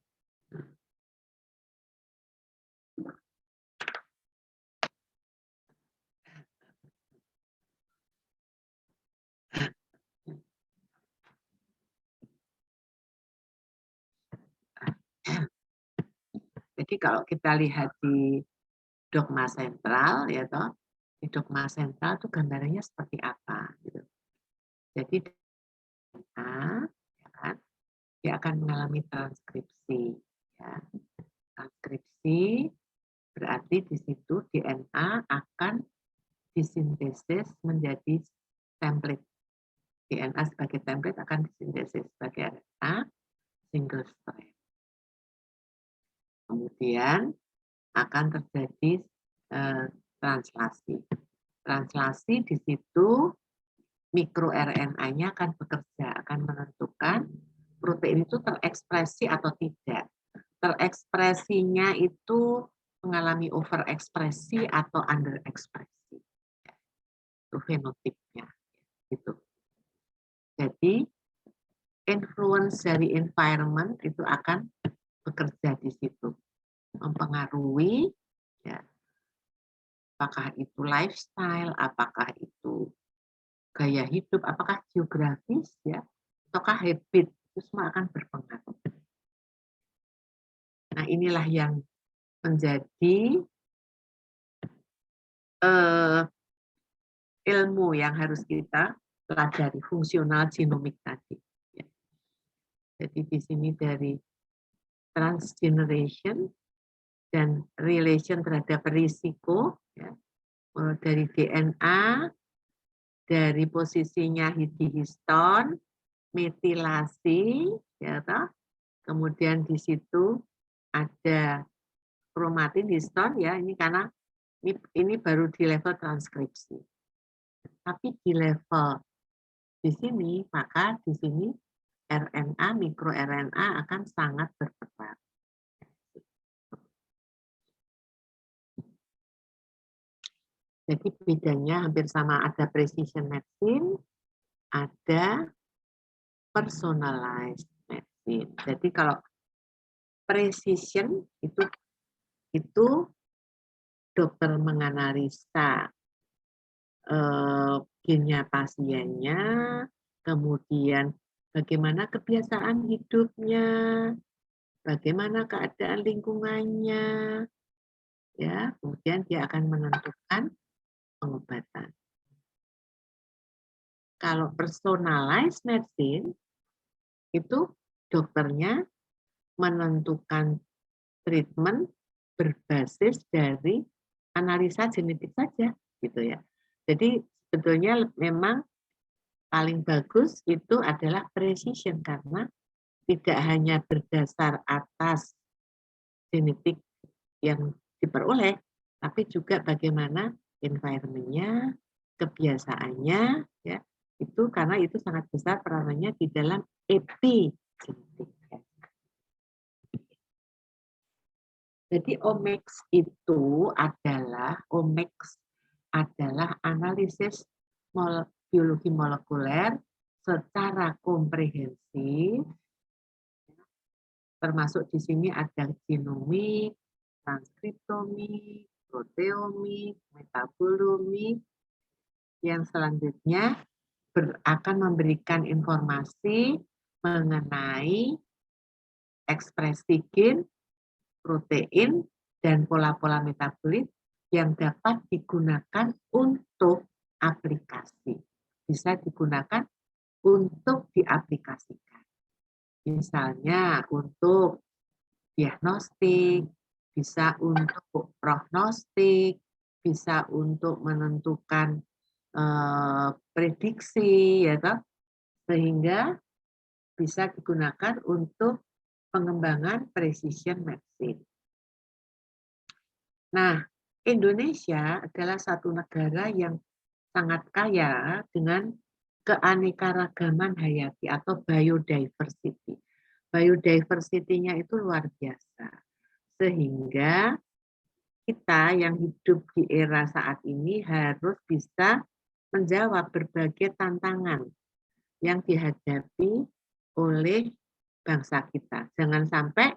Jadi kalau kita lihat di dogma sentral, ya toh, di dogma sentral itu gambarannya seperti apa, gitu. Jadi DNA, ya kan, dia akan mengalami transkripsi, ya. Transkripsi berarti di situ DNA akan disintesis menjadi template. DNA sebagai template akan disintesis sebagai RNA single strand. Kemudian akan terjadi translasi. Translasi di situ mikro RNA-nya akan bekerja, akan menentukan protein itu terekspresi atau tidak. Terekspresinya itu mengalami overekspresi atau underekspresi. Itu fenotipnya. Gitu. Jadi influence dari environment itu akan bekerja di situ, mempengaruhi, ya, apakah itu lifestyle, apakah itu gaya hidup, apakah geografis, ya, ataukah habit, itu semua akan berpengaruh. Nah, inilah yang menjadi ilmu yang harus kita pelajari, fungsional genomik tadi. Ya. Jadi di sini dari transgeneration dan relation terhadap risiko, ya, dari DNA, dari posisinya di histon, metilasi, ya, kemudian di situ ada kromatin histon, ya, ini karena ini baru di level transkripsi. Tapi di level di sini, maka di sini RNA, mikro RNA akan sangat berperan. Jadi bedanya hampir sama, ada precision medicine, ada personalized medicine. Jadi kalau precision itu dokter menganalisa gennya pasiennya, kemudian bagaimana kebiasaan hidupnya, bagaimana keadaan lingkungannya, ya, kemudian dia akan menentukan pengobatan. Kalau personalized medicine itu dokternya menentukan treatment berbasis dari analisa genetik saja, gitu ya. Jadi sebetulnya memang paling bagus itu adalah precision karena tidak hanya berdasar atas genetik yang diperoleh, tapi juga bagaimana environment-nya, kebiasaannya, ya, itu karena itu sangat besar peranannya di dalam epigenetik. Jadi omics itu adalah analisis biologi molekuler secara komprehensif, termasuk di sini ada genomik, transkriptomik, proteomik, metabolomik, yang selanjutnya akan memberikan informasi mengenai ekspresi gen, protein, dan pola-pola metabolit yang dapat digunakan untuk aplikasi. Bisa digunakan untuk diaplikasikan. Misalnya untuk diagnostik, bisa untuk prognostik, bisa untuk menentukan prediksi, ya toh, sehingga bisa digunakan untuk pengembangan precision medicine. Nah, Indonesia adalah satu negara yang sangat kaya dengan keanekaragaman hayati atau biodiversity. Biodiversity-nya itu luar biasa. Sehingga kita yang hidup di era saat ini harus bisa menjawab berbagai tantangan yang dihadapi oleh bangsa kita. Jangan sampai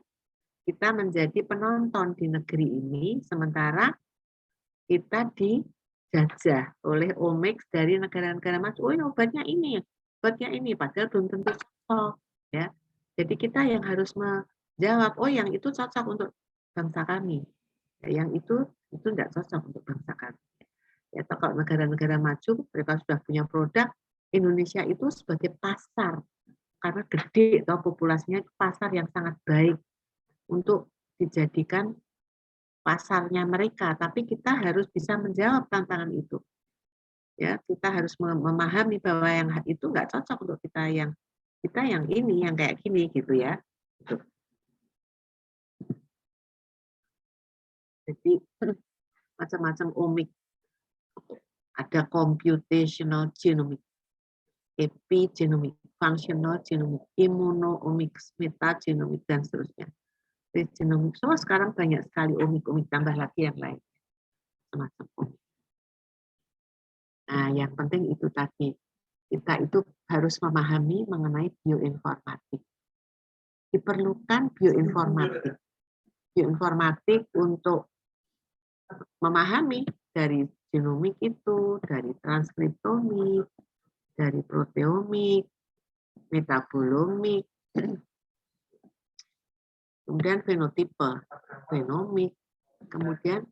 kita menjadi penonton di negeri ini, sementara kita dijajah oleh omics dari negara-negara maju. Oh, ini obatnya ini, padahal belum tentu cocok. Ya. Jadi kita yang harus menjawab, oh yang itu cocok untuk bangsa kami. Yang itu tidak cocok untuk bangsa kami. Ya, kalau negara-negara maju, mereka sudah punya produk, Indonesia itu sebagai pasar, karena gede atau populasinya pasar yang sangat baik untuk dijadikan pasarnya mereka, tapi kita harus bisa menjawab tantangan itu. Ya, kita harus memahami bahwa yang itu nggak cocok untuk kita yang ini, yang kayak gini gitu ya. Jadi macam-macam omik. Ada computational genomic, epigenomic, functional genomic, immuno-omics, metagenomic, dan seterusnya. Genomic, semua sekarang banyak sekali omik-omik, tambah lagi yang lain. Semacam omik. Nah, yang penting itu tadi, kita itu harus memahami mengenai bioinformatik. Diperlukan bioinformatik. Bioinformatik untuk memahami dari genomik itu, dari transkriptomik, dari proteomik, metabolomik, kemudian fenotipe, genomik, kemudian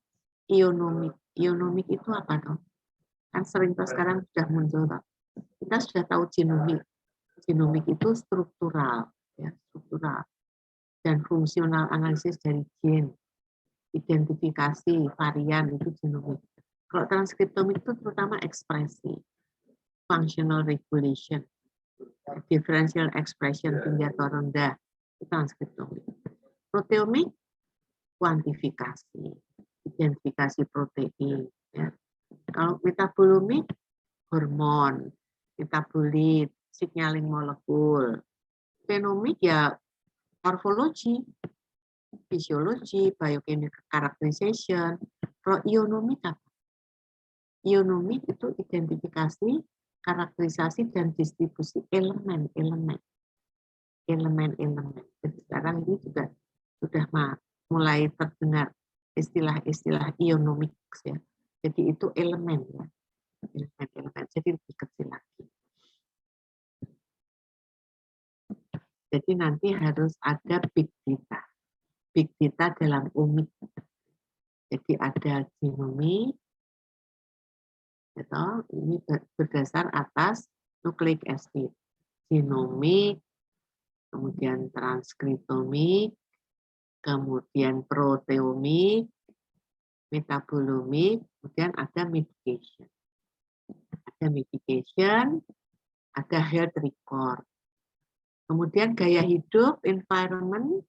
ionomik. Ionomik itu apa dong? Kan sering sekarang sudah muncul, Pak. Kita sudah tahu genomik. Genomik itu struktural, ya, struktural dan fungsional analisis dari gen, identifikasi varian itu genomik. Kalau transkriptomik itu terutama ekspresi, functional regulation, differential expression tinggi atau rendah, itu transkriptomik. Proteomik, kuantifikasi, identifikasi protein. Ya. Kalau metabolomik, hormon, metabolit, signaling molekul. Genomik ya morfologi, fisiologi, biochemical characterization. Kalau ionomik apa? Ionomik itu identifikasi, karakterisasi, dan distribusi elemen-elemen. Elemen-elemen. Jadi sekarang ini juga sudah mulai terdengar istilah-istilah ionomik ya. Jadi itu elemen ya. Elemen-elemen. Jadi lebih kecil lagi. Jadi nanti harus ada big data. Big data dalam omik. Jadi ada genomik, gitu, ini berdasar atas nucleic acid. Genomik, kemudian transkriptomik, kemudian proteomik, metabolomik, kemudian ada medication. Ada medication, ada health record. Kemudian gaya hidup, environment,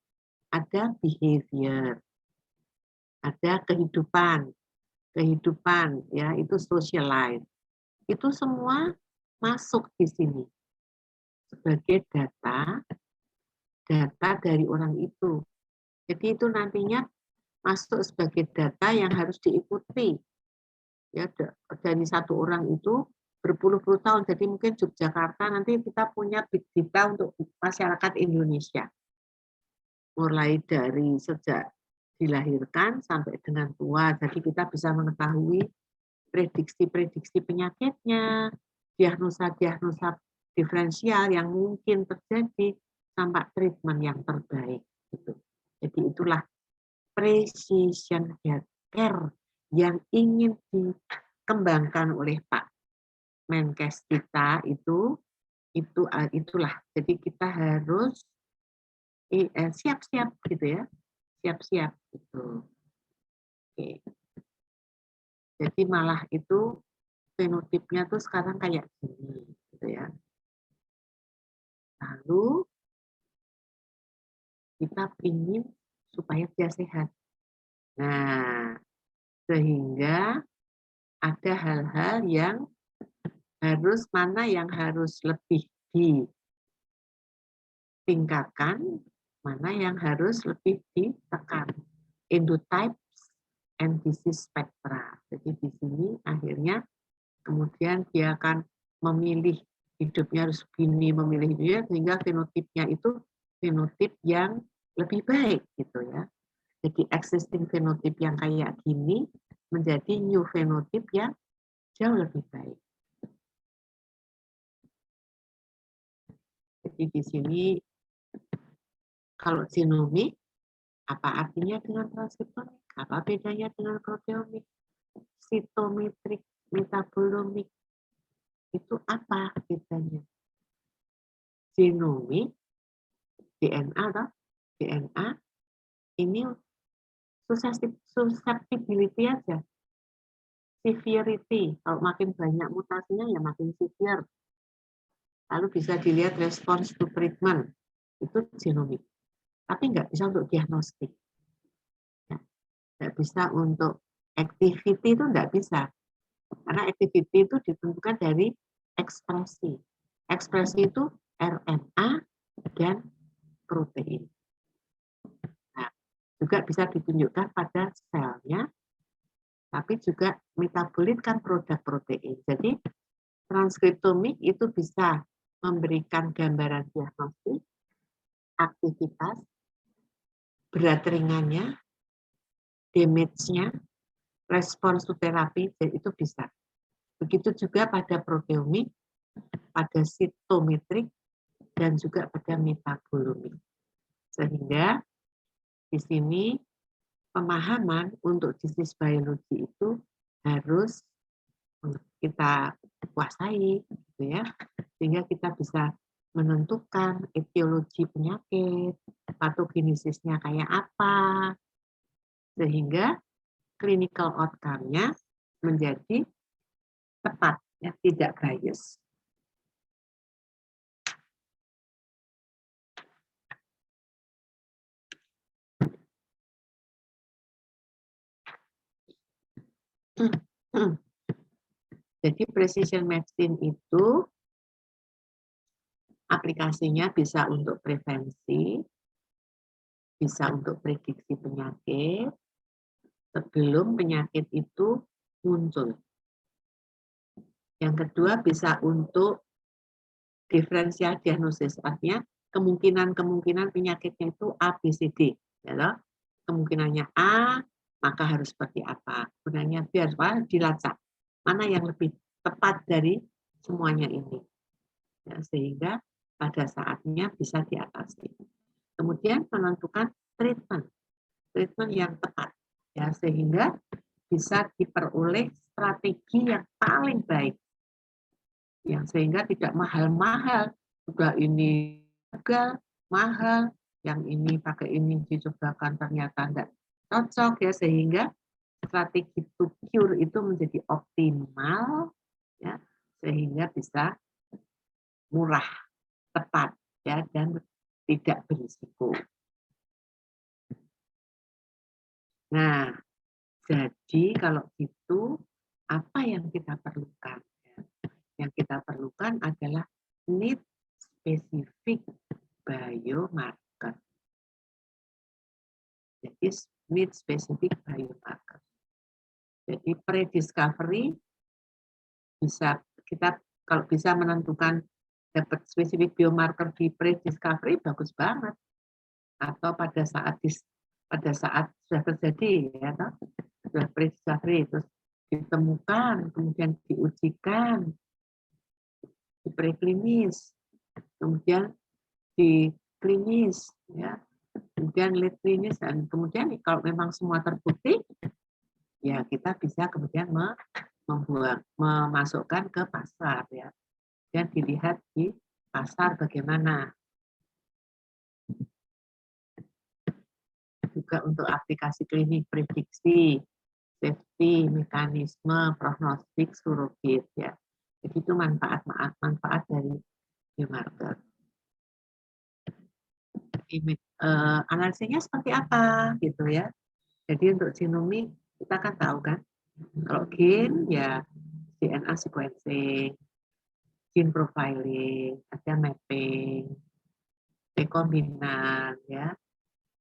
ada behavior. Ada kehidupan ya, itu social life. Itu semua masuk di sini sebagai data dari orang itu. Jadi itu nantinya masuk sebagai data yang harus diikuti. Ya, dari satu orang itu berpuluh-puluh tahun. Jadi mungkin Yogyakarta nanti kita punya big data untuk masyarakat Indonesia. Mulai dari sejak dilahirkan sampai dengan tua. Jadi kita bisa mengetahui prediksi-prediksi penyakitnya, diagnosa-diagnosa diferensial yang mungkin terjadi, sampai treatment yang terbaik. Gitu. Jadi itulah precision healthcare yang ingin dikembangkan oleh Pak Menkes kita itulah. Jadi kita harus siap-siap gitu ya, siap-siap gitu. Oke. Jadi malah itu fenotipnya tuh sekarang kayak gini, gitu ya. Lalu kita ingin supaya dia sehat. Nah, sehingga ada hal-hal yang mana yang harus lebih ditingkatkan, mana yang harus lebih ditekan. Endotypes and disease spectra. Jadi di sini akhirnya kemudian dia akan memilih hidupnya harus begini, memilih hidupnya sehingga fenotipnya itu fenotip yang lebih baik gitu ya. Jadi existing fenotip yang kayak gini menjadi new fenotip yang jauh lebih baik. Jadi di sini kalau genomik Apa artinya dengan transkriptomik? Apa bedanya dengan proteomik? Sitometrik, metabolomik, itu apa bedanya? Genomik, DNA atau DNA ini susceptibility aja, severity. Kalau makin banyak mutasinya ya makin severe. Lalu bisa dilihat response to treatment, itu genomik. Tapi nggak bisa untuk diagnostik. Ya, nggak bisa untuk activity itu nggak bisa. Karena activity itu ditentukan dari ekspresi. Ekspresi itu RNA dan protein. Nah, juga bisa ditunjukkan pada selnya, tapi juga metabolit kan produk protein. Jadi transkriptomik itu bisa memberikan gambaran diagnostik, aktivitas, berat ringannya, damage-nya, respons to terapi, itu bisa. Begitu juga pada proteomik, pada sitometrik, dan juga pada metabolomik. Sehingga di sini pemahaman untuk disease biology itu harus kita kuasai, gitu ya, sehingga kita bisa menentukan etiologi penyakit, patogenesisnya kayak apa, sehingga clinical outcome-nya menjadi tepat, ya, tidak bias. Jadi precision medicine itu aplikasinya bisa untuk prevensi, bisa untuk prediksi penyakit sebelum penyakit itu muncul. Yang kedua bisa untuk diferensial diagnosis, artinya kemungkinan penyakitnya itu A, B, C, D. Ya, kemungkinannya A, maka harus seperti apa. Kemungkinannya B harus apa? Dilacak. Mana yang lebih tepat dari semuanya ini. Ya, sehingga pada saatnya bisa diatasi. Kemudian menentukan treatment yang tepat. Ya, sehingga bisa diperoleh strategi yang paling baik. Yang sehingga tidak mahal-mahal. Sudah ini juga mahal, yang ini pakai ini dicobakan ternyata enggak cocok, ya, sehingga strategi to cure itu menjadi optimal, ya, sehingga bisa murah, tepat, ya, dan tidak berisiko. Nah, jadi kalau itu apa yang kita perlukan? Yang kita perlukan adalah need specific biomarker. Jadi need specific biomarker. Jadi pre-discovery bisa kita kalau bisa menentukan dapat spesifik biomarker di pre-discovery bagus banget. Atau pada saat sudah terjadi, ya, sudah pre-discovery terus ditemukan, kemudian diujikan di preklinis, kemudian di klinis, ya, kemudian lead klinis, dan kemudian kalau memang semua terbukti, ya kita bisa kemudian memasukkan ke pasar, ya, dan dilihat di pasar bagaimana. Juga untuk aplikasi klinik prediksi, safety, mekanisme, prognostik, surrogate, ya. Jadi itu manfaat dari biomarker. Analisanya seperti apa, gitu ya. Jadi untuk genomik kita kan tahu kan, kalau gen ya DNA sequencing, gene profiling, ada mapping, rekombinan, ya.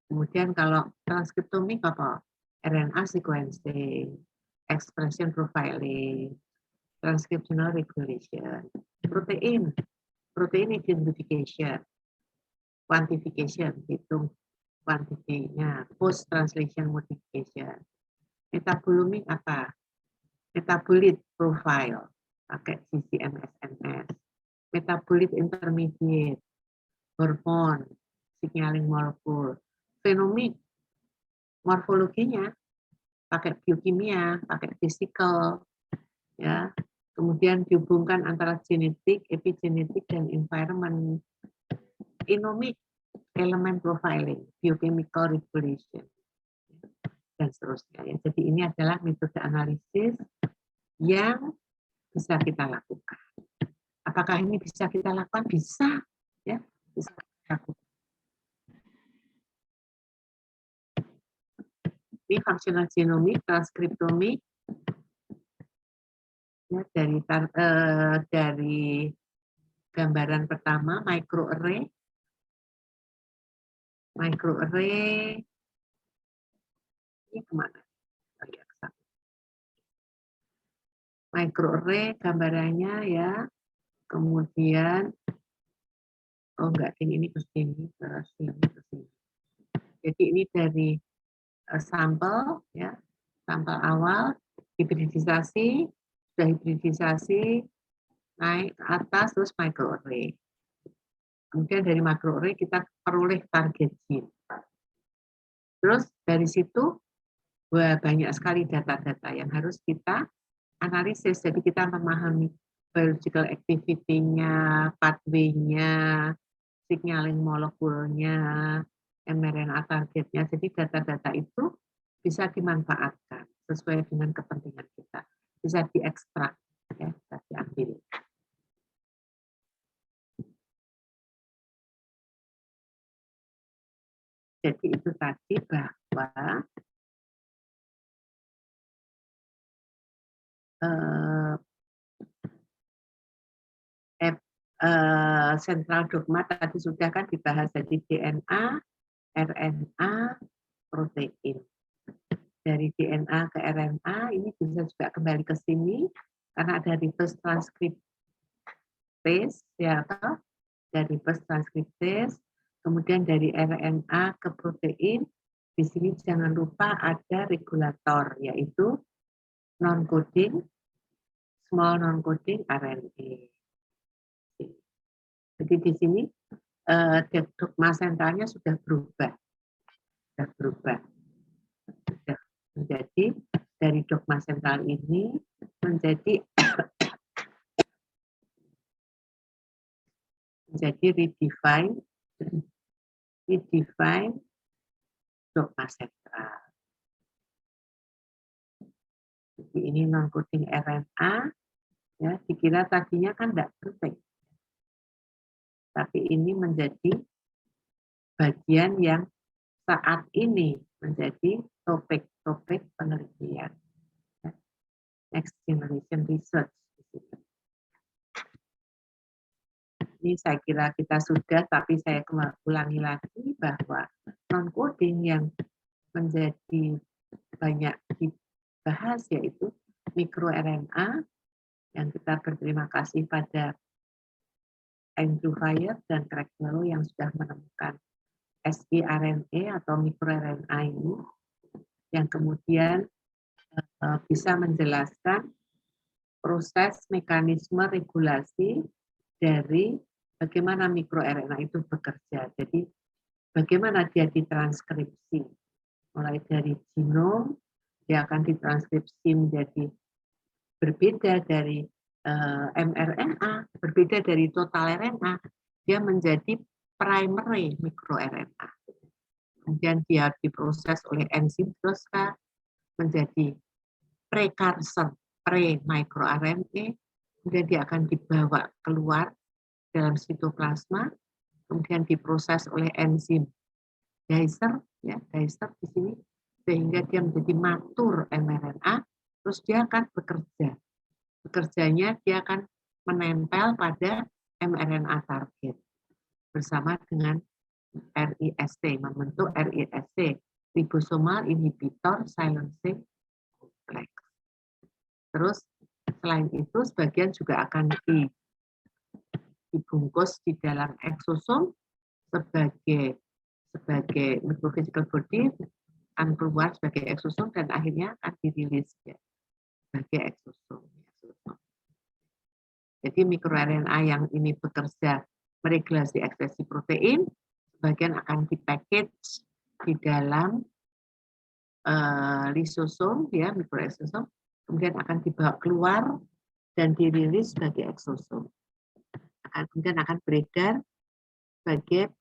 Kemudian kalau transkriptomik apa? RNA sequencing, expression profiling, transcriptional regulation, protein identification, quantification, hitung kuantitinya, post translation modification. Metabolomic apa? Metabolit profile, pakai CCMSNS. Metabolit intermediate, hormon, signaling molecule. Phenomic, morfologinya, pakai biokimia, pakai fisikal, ya. Kemudian dihubungkan antara genetik, epigenetik, dan environment, genomic, elemen profiling, biochemical regulation, dan seterusnya. Ya. Jadi ini adalah metode analisis yang bisa kita lakukan. Apakah ini bisa kita lakukan? Bisa, ya, bisa kita lakukan. Ini functional genomic, transkriptomi, ya, dari gambaran pertama microarray ini kemana? Microarray gambarannya ya, kemudian oh enggak, ini ke sini. Jadi ini dari sampel, ya, sampel awal, hibridisasi, sudah hibridisasi, naik ke atas, terus microarray. Kemudian dari microarray kita peroleh target gene. Terus dari situ banyak sekali data-data yang harus kita analisis. Jadi kita memahami biological activity-nya, pathway-nya, signaling molekulnya, mRNA targetnya. Jadi data-data itu bisa dimanfaatkan sesuai dengan kepentingan kita. Bisa diekstrak, ya, bisa diambil. Jadi itu tadi bahwa sentral dogma tadi sudah kan dibahas, jadi DNA, RNA, protein. Dari DNA ke RNA ini bisa juga kembali ke sini karena ada reverse transcriptase, ya, dari reverse transcriptase. Kemudian dari RNA ke protein, di sini jangan lupa ada regulator, yaitu non-coding, small non-coding RNA. Jadi di sini dogma sentralnya sudah berubah. Sudah menjadi dari dogma sentral ini menjadi redefine dogma sentral. Jadi ini non-coding RNA, ya, dikira tadinya kan tidak penting. Tapi ini menjadi bagian yang saat ini menjadi topik penelitian. Next generation research. Ini saya kira kita sudah, tapi saya ulangi lagi bahwa non-coding yang menjadi banyak dibahas yaitu mikroRNA, yang kita berterima kasih pada Andrew Fire dan Craig Mello yang sudah menemukan siRNA atau mikroRNA ini, yang kemudian bisa menjelaskan proses mekanisme regulasi dari bagaimana mikroRNA itu bekerja. Jadi bagaimana dia ditranskripsi, mulai dari genom, dia akan ditranskripsi menjadi berbeda dari mRNA, berbeda dari total RNA, dia menjadi primary mikroRNA. Kemudian dia diproses oleh enzim terus menjadi precursor, pre-microRNA, kemudian dia akan dibawa keluar dalam sitoplasma, kemudian diproses oleh enzim dicer, ya, dicer di sini, sehingga dia menjadi matur mRNA, terus dia akan bekerja. Bekerjanya dia akan menempel pada mRNA target bersama dengan RISC, membentuk RISC, ribosomal inhibitor silencing complex. Terus selain itu sebagian juga akan dibungkus di dalam eksosom sebagai microphysical body, akan keluar sebagai eksosom dan akhirnya akan dirilis, ya, sebagai eksosom. Jadi mikroRNA yang ini bekerja meregulasi ekspresi protein, sebagian akan dipackage di dalam lisosom, ya mikroeksosom, kemudian akan dibawa keluar dan dirilis sebagai eksosom. Kemudian akan beredar sebagai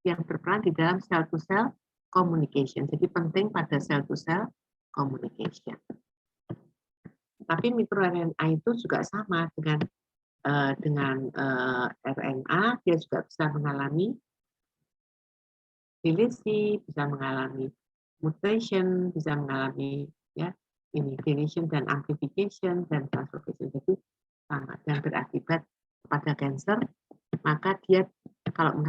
yang berperan di dalam cell to cell communication. Jadi penting pada cell to cell communication. Tapi mikroRNA itu juga sama dengan RNA, dia juga bisa mengalami deletion, bisa mengalami mutation, bisa mengalami ya ini deletion dan amplification dan translocation. Jadi sama dan berakibat pada cancer, maka dia kalau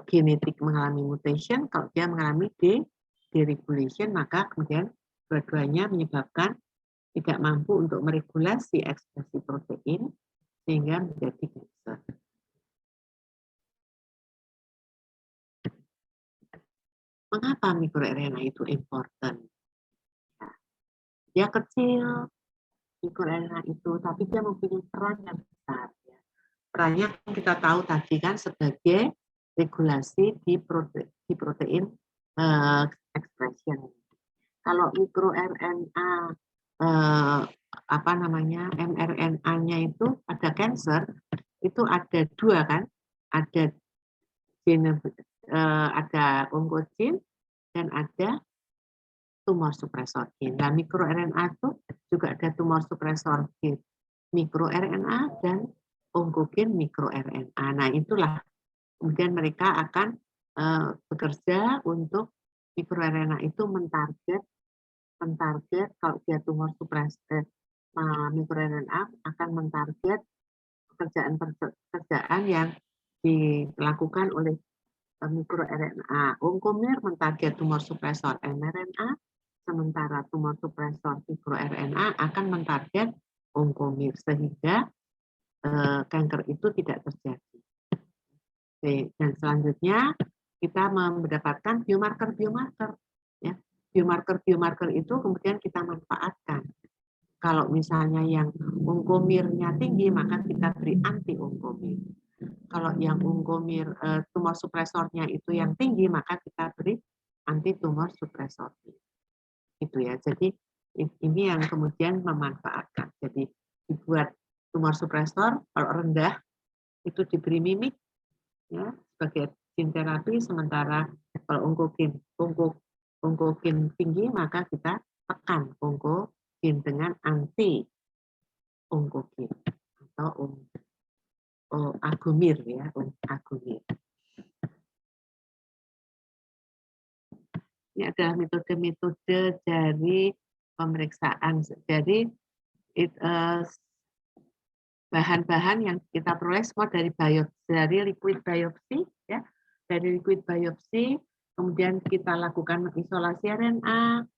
genetik mengalami mutation, kalau dia mengalami deregulation, maka kemudian dua-duanya menyebabkan tidak mampu untuk meregulasi ekspresi protein sehingga menjadi cancer. Mengapa mikroRNA itu important? Dia kecil, mikroRNA itu, tapi dia mempunyai peran yang besar. Ya. Perannya kita tahu tadi kan sebagai regulasi di protein expression. Kalau mikroRNA mRNA-nya itu pada cancer itu ada dua kan, ada oncogene dan ada tumor suppressor gene. Nah, mikroRNA itu juga ada tumor suppressor gene mikroRNA dan onkogen mikroRNA. Nah, itulah kemudian mereka akan bekerja untuk mikroRNA itu mentarget kalau dia tumor suppressor mikroRNA akan mentarget pekerjaan yang dilakukan oleh mikroRNA. Onkomir mentarget tumor suppressor mRNA, sementara tumor suppressor mikroRNA akan mentarget onkomir sehingga kanker itu tidak terjadi. Oke, dan selanjutnya kita mendapatkan biomarker. Ya. Biomarker itu kemudian kita manfaatkan. Kalau misalnya yang onkomirnya tinggi, maka kita beri anti-onkomir. Kalau yang onkomir tumor supresornya itu yang tinggi, maka kita beri anti-tumor supresor. Itu ya. Jadi ini yang kemudian memanfaatkan. Jadi dibuat tumor supresor kalau rendah itu diberi mimik ya sebagai gene terapi, sementara kalau onkogen tinggi maka kita tekan onkogen dengan anti onkogen atau agomir ya, agomir. Ini adalah metode-metode dari pemeriksaan dari bahan-bahan yang kita peroleh semua dari liquid biopsy ya, dari liquid biopsy kemudian kita lakukan isolasi RNA,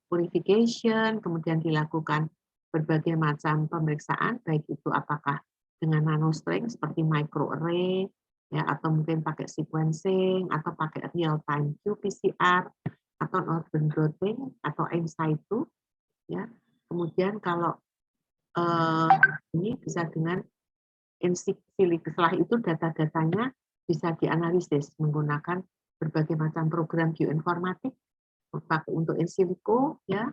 purification, kemudian dilakukan berbagai macam pemeriksaan, baik itu apakah dengan nanostring seperti microarray ya, atau mungkin pakai sequencing atau pakai real time qPCR atau organ blotting atau in situ ya. Kemudian kalau ini bisa dengan in silico, setelah itu data-datanya bisa dianalisis menggunakan berbagai macam program bioinformatik, pakai untuk in silico ya,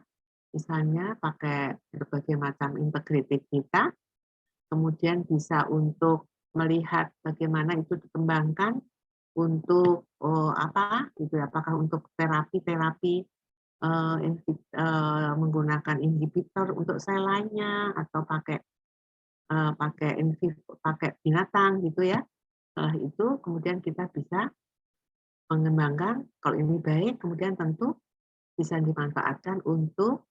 misalnya pakai berbagai macam integrated data, kemudian bisa untuk melihat bagaimana itu dikembangkan untuk apakah untuk terapi menggunakan inhibitor untuk sel lainnya atau pakai binatang gitu ya. Setelah itu kemudian kita bisa mengembangkan kalau ini baik, kemudian tentu bisa dimanfaatkan untuk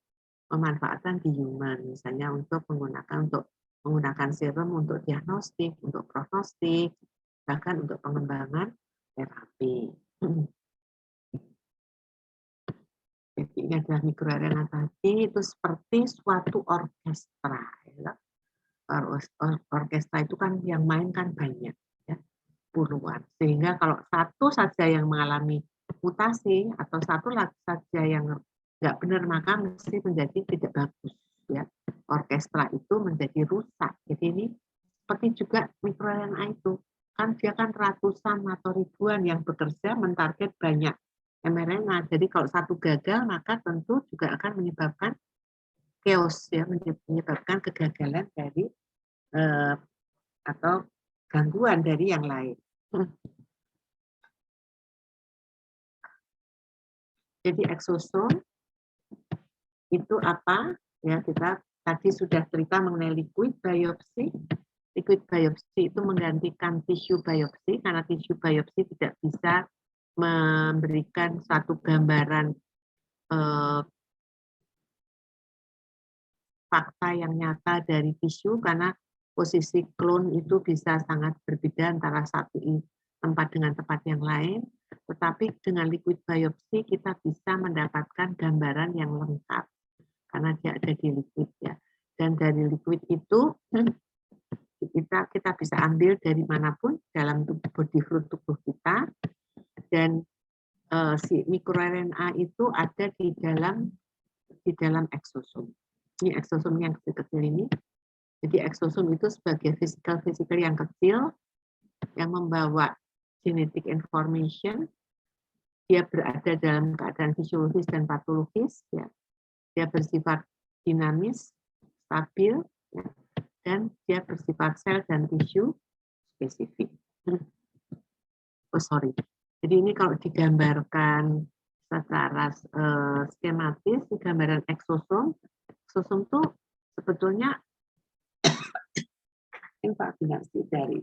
memanfaatkan di human, misalnya untuk menggunakan serum untuk diagnostik, untuk prognostik, bahkan untuk pengembangan terapi. Jadi ini adalah mikroRNA tadi, itu seperti suatu orkestra. Ya. Orkestra itu kan yang main kan banyak, ya, puluhan. Sehingga kalau satu saja yang mengalami mutasi atau satu saja yang nggak benar, maka mesti menjadi tidak bagus. Ya. Orkestra itu menjadi rusak. Jadi ini seperti juga mikroRNA itu. Kan dia kan ratusan atau ribuan yang bekerja mentarget banyak mRNA. Jadi kalau satu gagal, maka tentu juga akan menyebabkan chaos, ya, menyebabkan kegagalan dari atau gangguan dari yang lain. Jadi eksosom itu apa? Ya, kita tadi sudah cerita mengenai liquid biopsy. Liquid biopsy itu menggantikan tisu biopsy karena tisu biopsy tidak bisa memberikan satu gambaran fakta yang nyata dari tisu karena posisi klon itu bisa sangat berbeda antara satu tempat dengan tempat yang lain. Tetapi dengan liquid biopsy kita bisa mendapatkan gambaran yang lengkap karena dia ada di liquid, ya. Dan dari liquid itu kita bisa ambil dari manapun dalam body fluid tubuh kita, dan si mikroRNA itu ada di dalam eksosom. Ini eksosom yang kecil-kecil ini. Jadi eksosom itu sebagai physical yang kecil yang membawa genetic information. Dia berada dalam keadaan fisiologis dan patologis, ya. Dia bersifat dinamis, stabil, ya, dan dia bersifat sel dan tisu spesifik. Oh, sorry. Jadi ini kalau digambarkan secara skematis, di gambaran eksosom itu sebetulnya invaginasi dari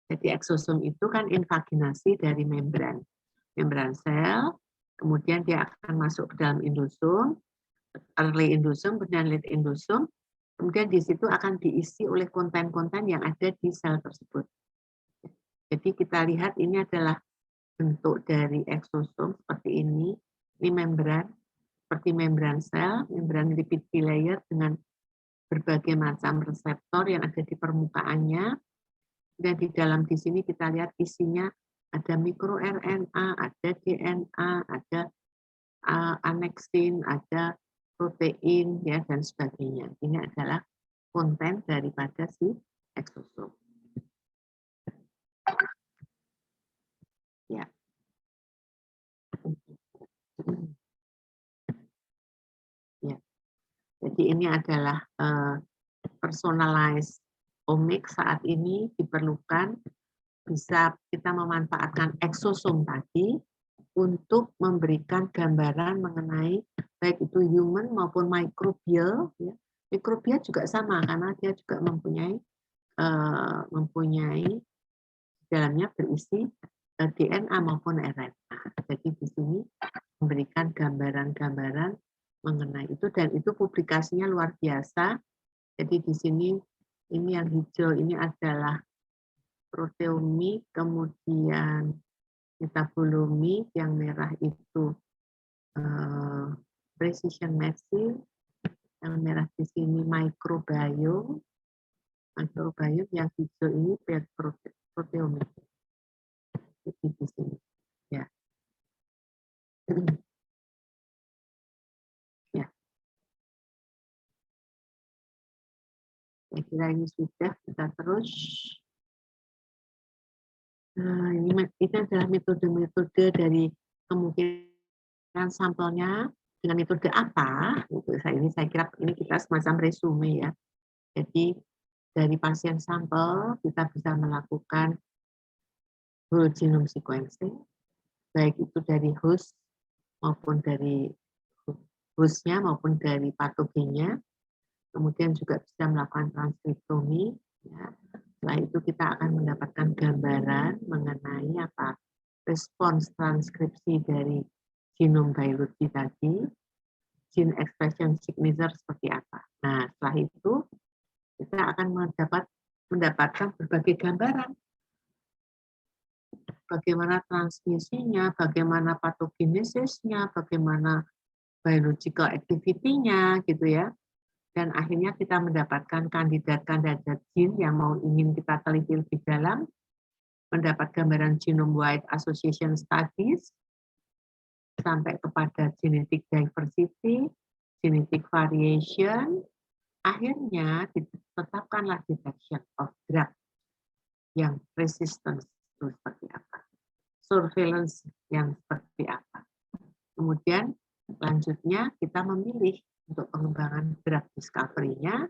jadi eksosom itu kan invaginasi dari membran sel, kemudian dia akan masuk ke dalam endosum, early endosum, kemudian late endosum, kemudian di situ akan diisi oleh konten-konten yang ada di sel tersebut. Jadi kita lihat ini adalah bentuk dari eksosom seperti ini membran, seperti membran sel, membran lipid bilayer dengan berbagai macam reseptor yang ada di permukaannya. Dan di dalam di sini kita lihat isinya ada mikroRNA, ada DNA, ada aneksin, ada protein, ya, dan sebagainya. Ini adalah konten daripada si eksosom. Ya. Ya. Jadi ini adalah personalized omics saat ini diperlukan, bisa kita memanfaatkan eksosom tadi untuk memberikan gambaran mengenai baik itu human maupun microbial. Ya. Microbial juga sama karena dia juga mempunyai dalamnya berisi DNA maupun RNA. Jadi di sini memberikan gambaran-gambaran mengenai itu, dan itu publikasinya luar biasa. Jadi di sini ini yang hijau ini adalah proteomi, kemudian metabolomi, yang merah itu precision medicine, yang merah di sini microbiome, yang hijau ini proteomi. Jadi di sini, ya. Ya. Saya kira ini sudah, kita terus. Ini adalah metode-metode dari kemungkinan sampelnya dengan metode apa. Ini saya kira ini kita semacam resume, ya. Jadi dari pasien sampel kita bisa melakukan whole genome sequencing, baik itu dari host maupun dari hostnya maupun dari patogennya. Kemudian juga bisa melakukan transkriptomi. Ya. Setelah itu kita akan mendapatkan gambaran mengenai apa respons transkripsi dari genome biologi tadi, gene expression signature seperti apa. Nah, setelah itu kita akan mendapatkan berbagai gambaran. Bagaimana transmisinya, bagaimana patogenesisnya, bagaimana biological activity-nya, gitu ya. Dan akhirnya kita mendapatkan kandidat-kandidat gene yang ingin kita teliti lebih dalam, mendapat gambaran genome-wide association studies, sampai kepada genetic diversity, genetic variation, akhirnya ditetapkanlah detection of drug yang resistance itu seperti apa, surveillance yang seperti apa. Kemudian selanjutnya kita memilih untuk pengembangan drug discovery-nya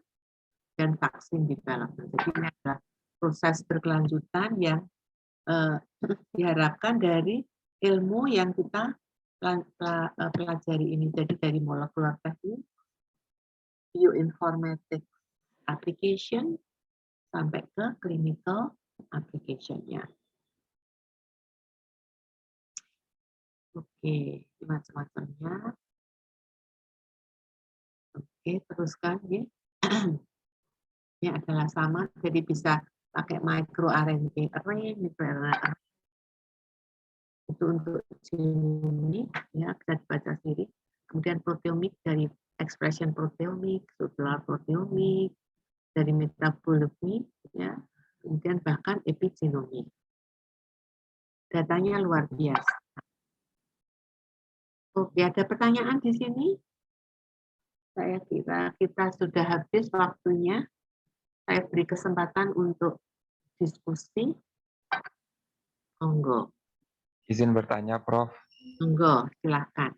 dan vaksin development. Jadi ini adalah proses berkelanjutan yang diharapkan dari ilmu yang kita pelajari ini. Jadi dari molecular technique, bioinformatics application, sampai ke clinical application-nya. Oke, macam-macamnya. Oke, teruskan ya. Ini adalah sama, jadi bisa pakai micro RNA array, micro RNA array. Itu untuk genomik, ya bisa dibaca sendiri. Kemudian proteomik dari expression proteomik, struktural proteomik, dari metabolisme, ya. Kemudian bahkan epigenomik. Datanya luar biasa. Oke, ada pertanyaan di sini? Saya kira kita sudah habis waktunya. Saya beri kesempatan untuk diskusi. Monggo. Izin bertanya, Prof. Monggo, silakan.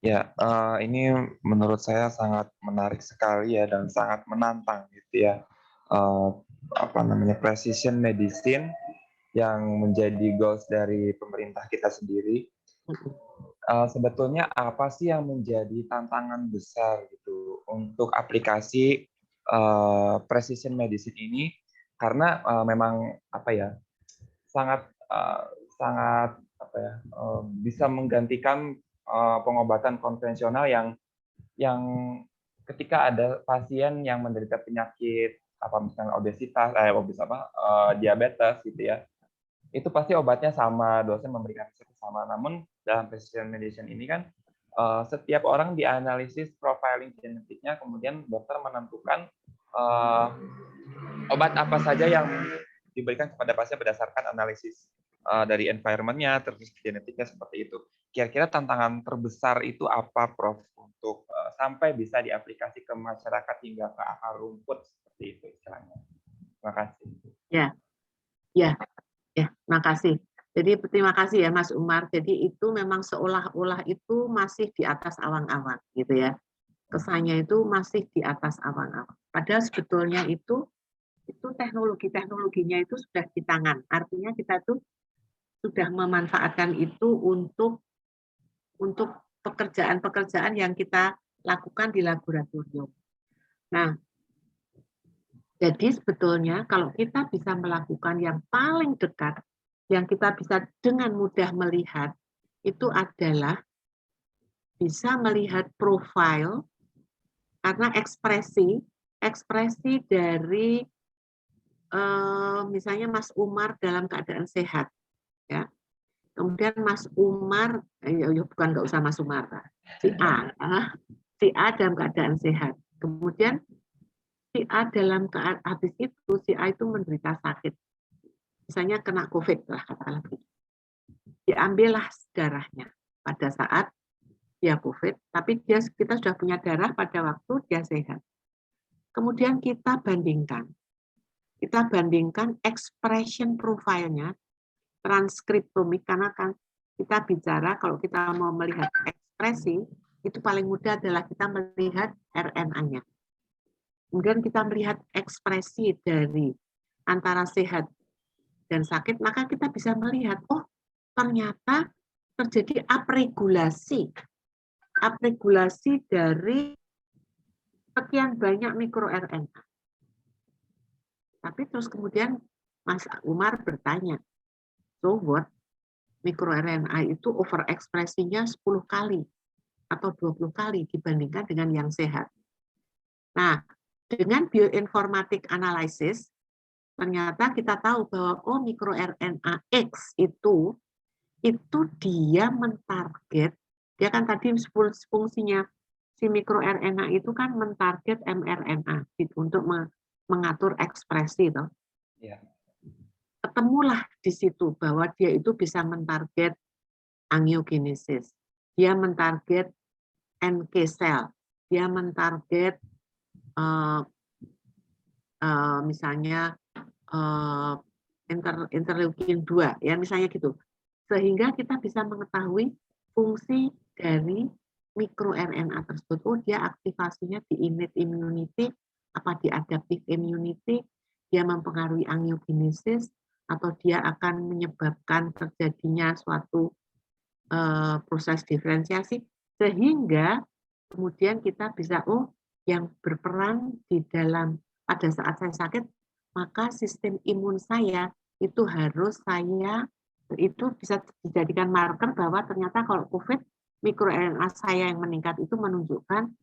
Ya, ini menurut saya sangat menarik sekali ya dan sangat menantang gitu ya. Apa namanya, precision medicine yang menjadi goals dari pemerintah kita sendiri. Sebetulnya apa sih yang menjadi tantangan besar gitu untuk aplikasi precision medicine ini? Karena memang apa ya, sangat bisa menggantikan pengobatan konvensional yang ketika ada pasien yang menderita penyakit apa misalnya diabetes gitu ya, itu pasti obatnya sama, dosen memberikan resep sama. Namun dalam precision medicine ini kan setiap orang dianalisis profiling genetiknya, kemudian dokter menentukan obat apa saja yang diberikan kepada pasien berdasarkan analisis dari environment-nya, terus genetiknya seperti itu. Kira-kira tantangan terbesar itu apa, Prof, untuk sampai bisa diaplikasi ke masyarakat hingga ke akar rumput seperti itu istilahnya. Terima kasih. Ya, makasih. Jadi terima kasih ya Mas Umar. Jadi itu memang seolah-olah itu masih di atas awan-awan gitu ya. Kesannya itu masih di atas awan-awan. Padahal sebetulnya itu teknologinya itu sudah di tangan. Artinya kita tuh sudah memanfaatkan itu untuk pekerjaan-pekerjaan yang kita lakukan di laboratorium. Nah, jadi sebetulnya kalau kita bisa melakukan yang paling dekat, yang kita bisa dengan mudah melihat, itu adalah bisa melihat profil karena ekspresi dari misalnya Mas Umar dalam keadaan sehat, ya. Kemudian Mas Umar, bukan nggak usah Mas Umar, si A dalam keadaan sehat. Kemudian si A dalam keadaan habis itu si A itu menderita sakit, misalnya kena COVID lah katakanlah begitu. Diambillah darahnya pada saat dia COVID, tapi kita sudah punya darah pada waktu dia sehat. Kemudian kita bandingkan expression profile-nya, transkriptomik, karena kan kita bicara kalau kita mau melihat ekspresi, itu paling mudah adalah kita melihat RNA-nya. Kemudian kita melihat ekspresi dari antara sehat dan sakit, maka kita bisa melihat, oh ternyata terjadi upregulasi dari sekian banyak mikroRNA. Tapi terus kemudian Mas Umar bertanya, so what? MikroRNA itu overekspresinya 10 kali atau 20 kali dibandingkan dengan yang sehat. Nah, dengan bioinformatic analysis, ternyata kita tahu bahwa mikroRNA X itu dia mentarget, dia kan tadi fungsinya si mikroRNA itu kan mentarget mRNA untuk mengatur ekspresi toh. Ya. Ketemulah di situ bahwa dia itu bisa mentarget angiogenesis, dia mentarget NK cell, dia mentarget eh, misalnya interleukin 2 ya misalnya gitu. Sehingga kita bisa mengetahui fungsi dari mikroRNA tersebut. Oh, dia aktivasinya di innate immunity, apa di adaptive immunity, dia mempengaruhi angiogenesis, atau dia akan menyebabkan terjadinya suatu proses diferensiasi, sehingga kemudian kita bisa, oh, yang berperan di dalam pada saat saya sakit, maka sistem imun saya itu harus itu bisa dijadikan marker bahwa ternyata kalau COVID, mikroRNA saya yang meningkat itu menunjukkan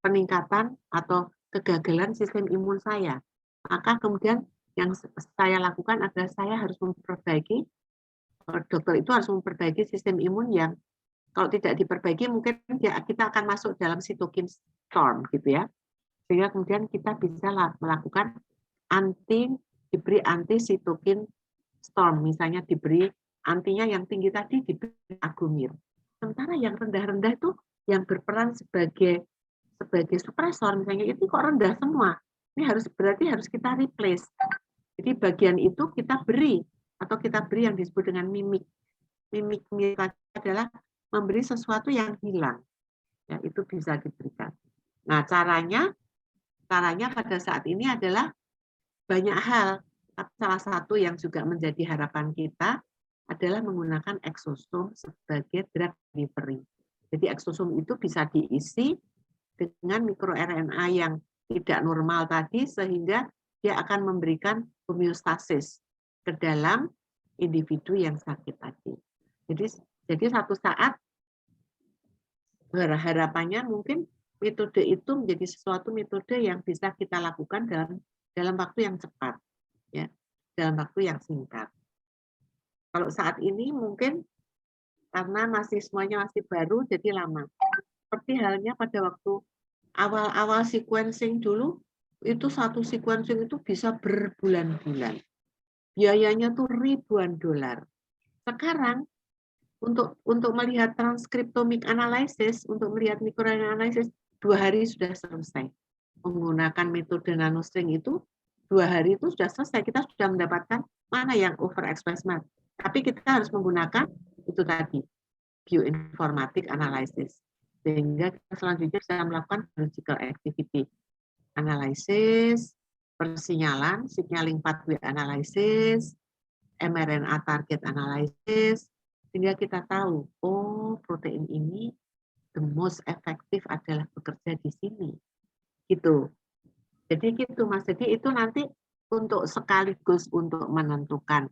peningkatan atau kegagalan sistem imun saya. Maka kemudian yang saya lakukan adalah saya harus memperbaiki, dokter itu harus memperbaiki sistem imun yang kalau tidak diperbaiki mungkin kita akan masuk dalam cytokine storm gitu ya. Sehingga kemudian kita bisa melakukan diberi anti cytokine storm, misalnya diberi antinya yang tinggi tadi diberi agomir. Sementara yang rendah-rendah itu yang berperan sebagai supresor misalnya itu kok rendah semua. Ini berarti harus kita replace. Jadi bagian itu kita beri atau kita beri yang disebut dengan mimik. Mimik adalah memberi sesuatu yang hilang. Ya, itu bisa diberikan. Nah, caranya pada saat ini adalah banyak hal. Salah satu yang juga menjadi harapan kita adalah menggunakan exosome sebagai drug delivery. Jadi exosome itu bisa diisi dengan mikroRNA yang tidak normal tadi sehingga dia akan memberikan homeostasis ke dalam individu yang sakit tadi. Jadi satu saat harapannya mungkin metode itu menjadi sesuatu metode yang bisa kita lakukan dalam waktu yang cepat, ya, dalam waktu yang singkat. Kalau saat ini mungkin karena semuanya masih baru, jadi lama. Seperti halnya pada waktu awal-awal sequencing dulu, itu satu sequencing itu bisa berbulan-bulan. Biayanya tuh ribuan dolar. Sekarang untuk melihat transkriptomik analysis, untuk melihat mikroRNA analysis, 2 hari sudah selesai. Menggunakan metode nanostring itu, 2 hari itu sudah selesai. Kita sudah mendapatkan mana yang overexpressed. Tapi kita harus menggunakan itu tadi, bioinformatik analysis. Sehingga kita selanjutnya bisa melakukan biological activity analysis, persinyalan, signaling pathway analysis, mRNA target analysis, sehingga kita tahu, oh, protein ini the most effective adalah bekerja di sini. Gitu. Jadi gitu Mas. Jadi itu nanti untuk sekaligus untuk menentukan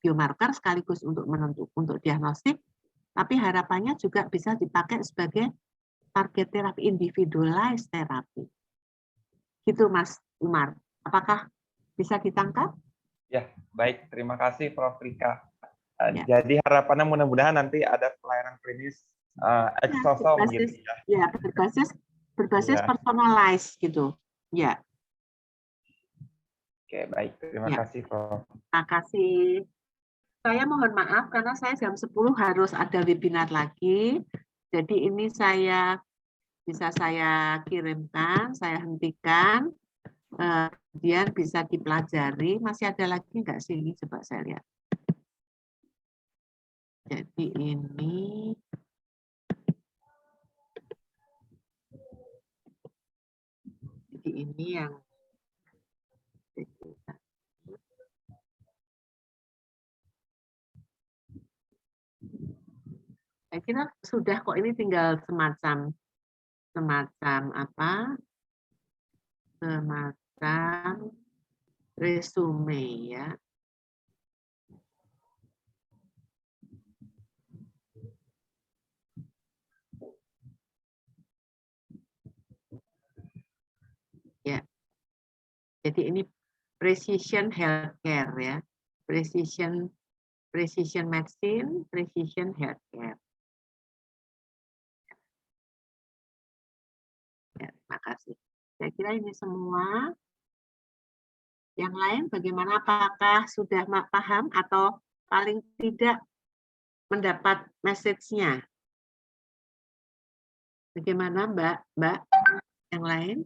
biomarker, sekaligus untuk diagnostik, tapi harapannya juga bisa dipakai sebagai target terapi, individualized terapi. Gitu Mas Umar. Apakah bisa ditangkap? Ya, baik. Terima kasih Prof. Rika. Ya. Jadi harapannya mudah-mudahan nanti ada pelayanan klinis exosome gitu ya. Ya, berbasis ya, personalized gitu. Ya. Oke, baik. Terima kasih Prof. Terima kasih. Saya mohon maaf karena saya jam 10 harus ada webinar lagi. Jadi ini bisa saya kirimkan, saya hentikan. Kemudian bisa dipelajari. Masih ada lagi nggak sih? Ini coba saya lihat. Jadi ini yang saya kira sudah kok, ini tinggal semacam resume ya. Ya. Jadi ini precision healthcare ya. Precision medicine, precision healthcare. Ya, terima kasih. Saya kira ini semua. Yang lain bagaimana? Apakah sudah paham atau paling tidak mendapat message-nya? Bagaimana Mbak? Yang lain?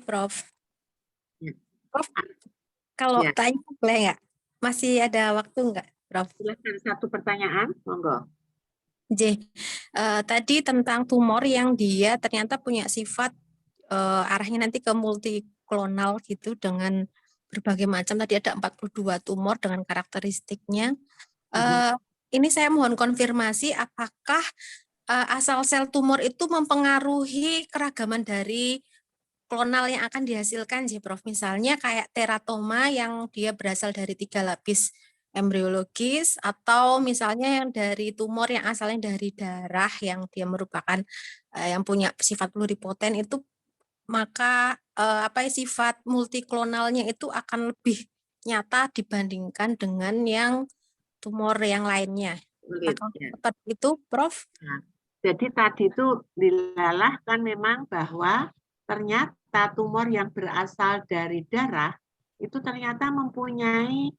Prof. Ya. Prof, kalau Ya. tanya boleh nggak? Masih ada waktu nggak, Prof? Silakan satu pertanyaan, monggo. Tadi tentang tumor yang dia ternyata punya sifat arahnya nanti ke multiklonal gitu dengan berbagai macam. Tadi ada 42 tumor dengan karakteristiknya. Ini saya mohon konfirmasi apakah asal sel tumor itu mempengaruhi keragaman dari klonal yang akan dihasilkan, Prof. Misalnya kayak teratoma yang dia berasal dari 3 lapis embriologis, atau misalnya yang dari tumor yang asalnya dari darah yang dia merupakan yang punya sifat pluripoten itu, maka sifat multiklonalnya itu akan lebih nyata dibandingkan dengan yang tumor yang lainnya. Apakah seperti itu, Prof? Nah, jadi tadi itu dilalah kan memang bahwa ternyata tumor yang berasal dari darah itu ternyata mempunyai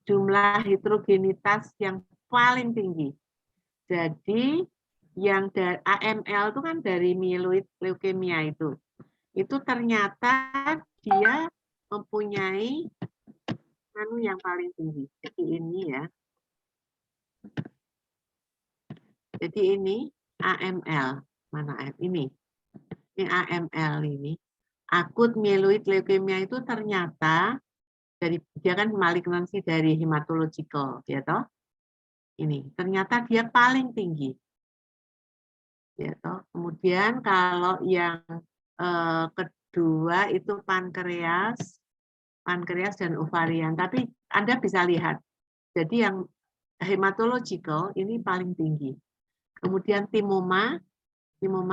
jumlah heterogenitas yang paling tinggi. Jadi yang dari AML itu kan dari myeloid leukemia itu ternyata dia mempunyai yang paling tinggi. Jadi ini ya. Jadi ini AML, mana ini? Ini AML ini. Akut myeloid leukemia itu ternyata dia kan malignansi dari hematological, ya toh? Ini ternyata dia paling tinggi. Ya toh. Kemudian kalau yang kedua itu pankreas dan ovarian. Tapi Anda bisa lihat. Jadi yang hematological ini paling tinggi. Kemudian timoma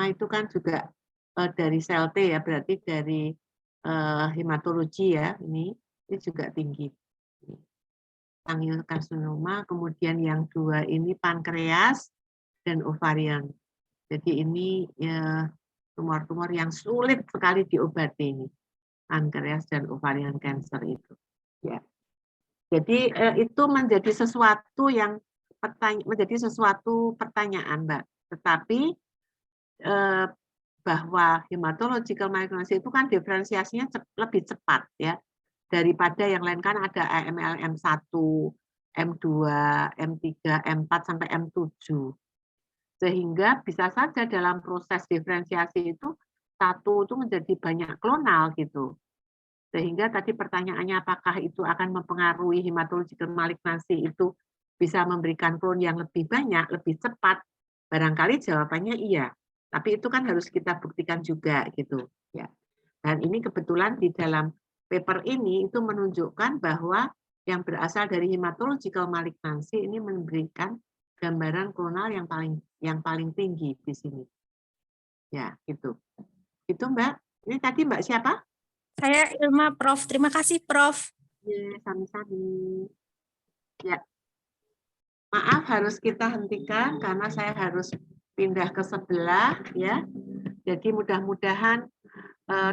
itu kan juga dari sel T ya, berarti dari hematologi ya, ini juga tinggi. Angiokarsinoma, kemudian yang dua ini pankreas dan ovarian. Jadi ini tumor-tumor yang sulit sekali diobati ini, pankreas dan ovarian cancer itu. Ya. Jadi itu menjadi sesuatu pertanyaan, Mbak. Tetapi bahwa hematological malignancy itu kan diferensiasinya lebih cepat ya daripada yang lain, kan ada AML M1, M2, M3, M4 sampai M7. Sehingga bisa saja dalam proses diferensiasi itu satu itu menjadi banyak klonal gitu. Sehingga tadi pertanyaannya apakah itu akan mempengaruhi hematological malignancy itu bisa memberikan klon yang lebih banyak, lebih cepat? Barangkali jawabannya iya. Tapi itu kan harus kita buktikan juga gitu ya. Dan ini kebetulan di dalam paper ini itu menunjukkan bahwa yang berasal dari hematological malignancy ini memberikan gambaran klonal yang paling tinggi di sini. Ya, gitu. Itu Mbak. Ini tadi Mbak siapa? Saya Ilma, Prof. Terima kasih, Prof. Ya, sami-sami. Ya. Maaf harus kita hentikan karena saya harus pindah ke sebelah ya. Jadi mudah-mudahan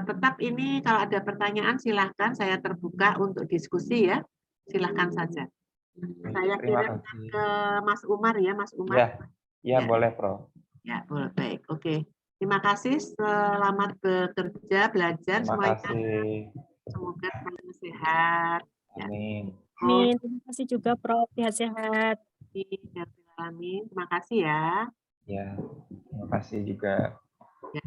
tetap ini kalau ada pertanyaan silahkan, saya terbuka untuk diskusi ya. Silahkan saja. Saya kirim ke Mas Umar ya, Mas Umar. Ya, boleh, Prof. Ya, boleh. Baik. Oke. Terima kasih. Selamat bekerja, belajar semuanya. Terima kasih. Semoga selalu sehat. Amin. Amin. Terima kasih juga, Prof. Sehat-sehat. Amin. Terima kasih ya. Ya, terima kasih juga. Ya.